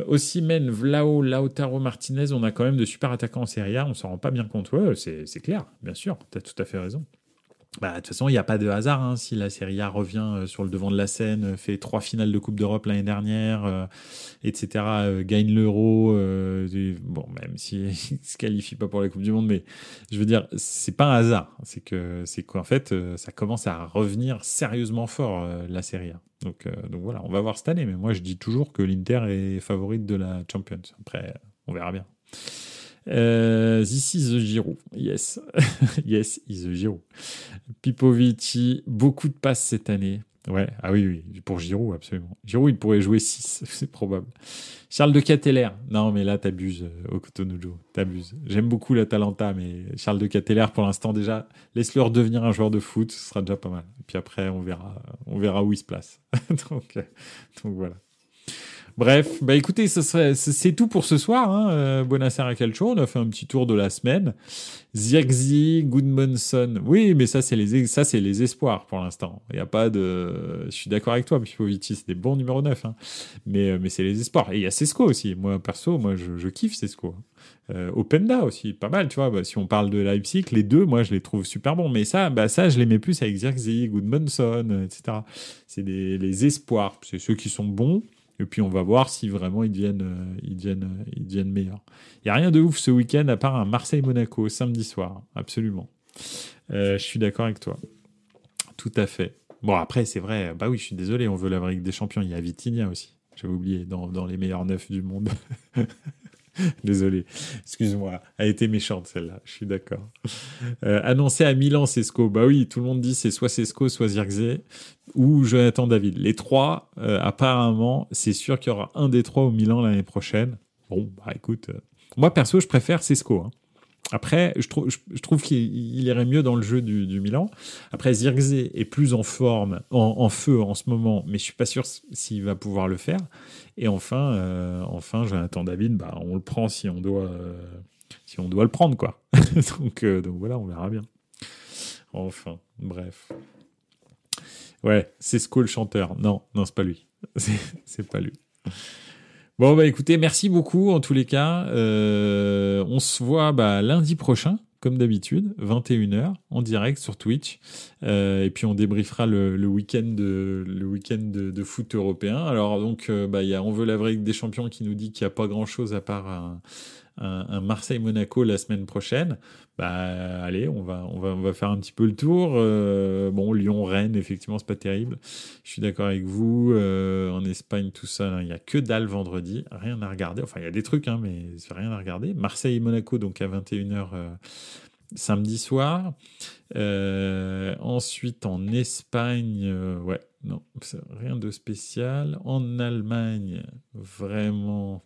Osimhen, Vlao, Lautaro Martinez, on a quand même de super attaquants en Serie A, on s'en rend pas bien compte. Ouais, c'est clair, bien sûr, t'as tout à fait raison. Bah, de toute façon, il n'y a pas de hasard. Hein. Si la Serie A revient sur le devant de la scène, fait 3 finales de Coupe d'Europe l'année dernière, etc., gagne l'Euro, bon, même s'il ne se qualifie pas pour la Coupe du Monde, mais je veux dire, c'est pas un hasard. C'est qu'en fait, ça commence à revenir sérieusement fort, la Serie A. Donc voilà, on va voir cette année. Mais moi, je dis toujours que l'Inter est favorite de la Champions. Après, on verra bien. This is the Giroud. Yes. Yes, is the Giroud. Pipovici, beaucoup de passes cette année. Ouais, ah oui, pour Giroud, absolument. Giroud, il pourrait jouer 6, c'est probable. Charles de Catteller. Non, mais là, t'abuses, Okutonujo. T'abuses. J'aime beaucoup l'Atalanta, mais Charles de Catteller, pour l'instant, déjà, laisse-le redevenir un joueur de foot, ce sera déjà pas mal. Et puis après, on verra où il se place. donc voilà. Bref, bah écoutez, c'est tout pour ce soir. Hein. Buonasera Calcio, on a fait un petit tour de la semaine. Zirkzee, Gudmundsson, oui, mais ça c'est les espoirs pour l'instant. Il y a pas de, je suis d'accord avec toi, Pipovici, c'est des bons numéro 9, hein. Mais c'est les espoirs. Et il y a Sesko aussi. Moi perso, je kiffe Sesko. Openda aussi, pas mal, tu vois. Bah, si on parle de Leipzig, les deux, moi je les trouve super bons. Mais ça je les mets plus avec Zirkzee, Gudmundsson, etc. C'est les espoirs, c'est ceux qui sont bons. Et puis on va voir si vraiment ils deviennent meilleurs. Il n'y a rien de ouf ce week-end à part un Marseille-Monaco samedi soir, absolument. Je suis d'accord avec toi. Tout à fait. Bon après c'est vrai, bah oui je suis désolé, on veut la Ligue des Champions, il y a Vitinha aussi. J'avais oublié dans les meilleurs 9 du monde. Désolé, excuse-moi, elle a été méchante celle-là, je suis d'accord. Annoncé à Milan, Sesko, bah oui, tout le monde dit c'est soit Sesko, soit Zirkzee ou Jonathan David. Les trois, apparemment, c'est sûr qu'il y aura un des trois au Milan l'année prochaine. Bon, bah écoute, moi perso, je préfère Sesko. Hein. Après, je trouve qu'il irait mieux dans le jeu du Milan. Après, Zirkzee est plus en forme, en feu en ce moment, mais je suis pas sûr s'il va pouvoir le faire. Et enfin, Jonathan David, bah, on le prend si on doit le prendre, quoi. donc voilà, on verra bien. Enfin, bref. Ouais, c'est Sesko le chanteur. Non, c'est pas lui. c'est pas lui. Bon, bah écoutez, merci beaucoup en tous les cas. On se voit lundi prochain, comme d'habitude, 21h, en direct sur Twitch. Et puis on débriefera le week-end de foot européen. Alors donc, il y a On veut la vraie Ligue des Champions qui nous dit qu'il n'y a pas grand-chose à part un Marseille-Monaco la semaine prochaine. Bah allez, on va faire un petit peu le tour. Bon, Lyon-Rennes, effectivement, c'est pas terrible. Je suis d'accord avec vous. En Espagne, tout ça, il n'y a que dalle vendredi. Rien à regarder. Enfin, il y a des trucs, hein, mais c'est rien à regarder. Marseille-Monaco, donc à 21h samedi soir. Ensuite, en Espagne, ouais, non, rien de spécial. En Allemagne, vraiment...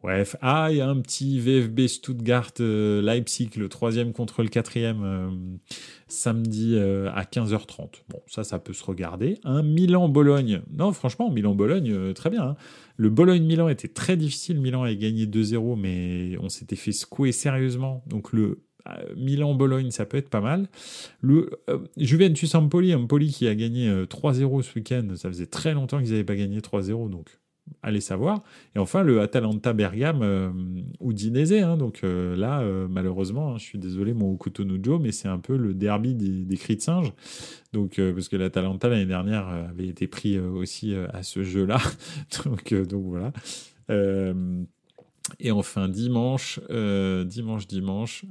Ouais, il y a un petit VfB Stuttgart Leipzig, le 3e contre le 4e, samedi à 15h30. Bon, ça peut se regarder. Un Milan-Bologne. Non, franchement, Milan-Bologne, très bien. Hein. Le Bologne-Milan était très difficile. Milan a gagné 2-0, mais on s'était fait secouer sérieusement. Donc le Milan-Bologne, ça peut être pas mal. Le Juventus-Empoli qui a gagné 3-0 ce week-end. Ça faisait très longtemps qu'ils n'avaient pas gagné 3-0, donc... allez savoir. Et enfin, le Atalanta Bergame Udinese. Hein, donc là, malheureusement, hein, je suis désolé, mon Okutonujo, mais c'est un peu le derby des cris de singe. Donc, parce que l'Atalanta, l'année dernière, avait été pris aussi à ce jeu-là. donc voilà. Et enfin, dimanche, un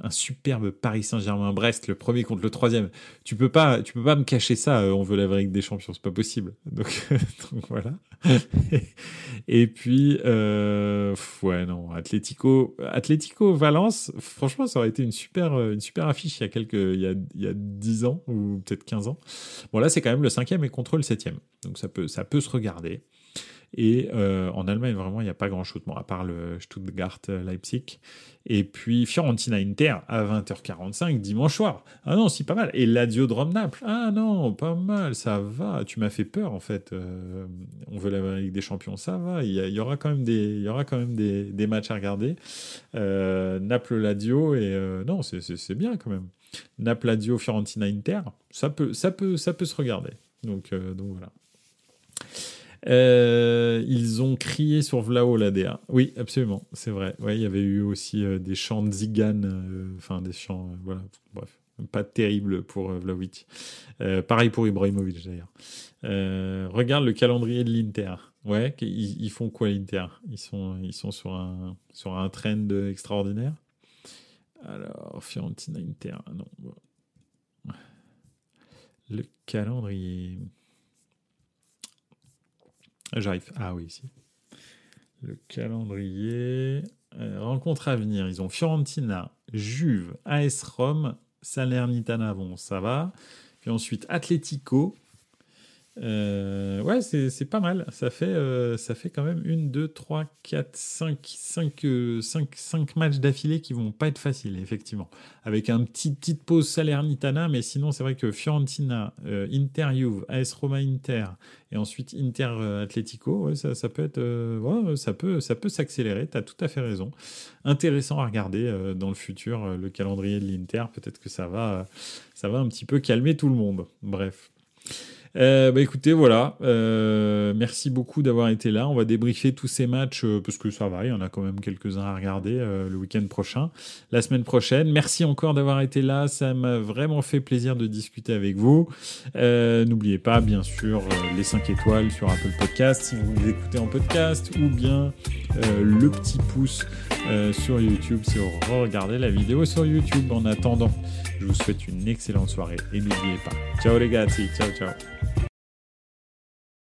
superbe Paris Saint-Germain-Brest, le premier contre le troisième. Tu peux pas me cacher ça. On veut la vraie Ligue des Champions, c'est pas possible. Donc voilà. Et puis, ouais, non, Atlético Valence. Franchement, ça aurait été une super affiche il y a 10 ans ou peut-être 15 ans. Bon, là, c'est quand même le 5e et contre le 7e. Donc ça peut se regarder. Et en Allemagne, vraiment, il n'y a pas grand-chose, bon, à part le Stuttgart-Leipzig. Et puis Fiorentina-Inter à 20h45 dimanche soir. Ah non, c'est pas mal. Et Lazio de Rome-Naples. Ah non, pas mal, ça va. Tu m'as fait peur en fait. On veut la Ligue des Champions, ça va. Il y aura quand même des matchs à regarder. Naples-Lazio et non, c'est bien quand même. Naples-Lazio, Fiorentina-Inter, ça peut se regarder. Donc voilà. Ils ont crié sur Vlao l'ADA. Oui, absolument, c'est vrai. Ouais, il y avait eu aussi des chants de Zidane, enfin des chants, voilà, bref, pas terrible pour Vlahovic. Pareil pour Ibrahimovic d'ailleurs. Regarde le calendrier de l'Inter. Ouais, ils font quoi l'Inter? Ils sont sur un trend extraordinaire. Alors, Fiorentina Inter, non. Le calendrier. J'arrive. Ah oui, ici. Le calendrier. Rencontre à venir. Ils ont Fiorentina, Juve, AS Rome, Salernitana. Bon, ça va. Puis ensuite, Atlético. Ouais, c'est pas mal. Ça fait quand même 1, 2, 3, 4, 5 matchs d'affilée qui vont pas être faciles, effectivement. Avec une petite pause Salernitana, mais sinon, c'est vrai que Fiorentina, Inter Juve, AS Roma Inter, et ensuite Inter Atlético, ouais, ça peut être. Ouais, ça peut s'accélérer, tu as tout à fait raison. Intéressant à regarder dans le futur, le calendrier de l'Inter. Peut-être que ça va un petit peu calmer tout le monde. Bref. Écoutez, voilà. Merci beaucoup d'avoir été là. On va débriefer tous ces matchs parce que ça va, il y en a quand même quelques-uns à regarder le week-end prochain, la semaine prochaine. Merci encore d'avoir été là. Ça m'a vraiment fait plaisir de discuter avec vous. N'oubliez pas, bien sûr, les 5 étoiles sur Apple Podcast si vous écoutez en podcast ou bien le petit pouce sur YouTube si vous regardez la vidéo sur YouTube. En attendant, je vous souhaite une excellente soirée et n'oubliez pas. Ciao les gars, ciao ciao.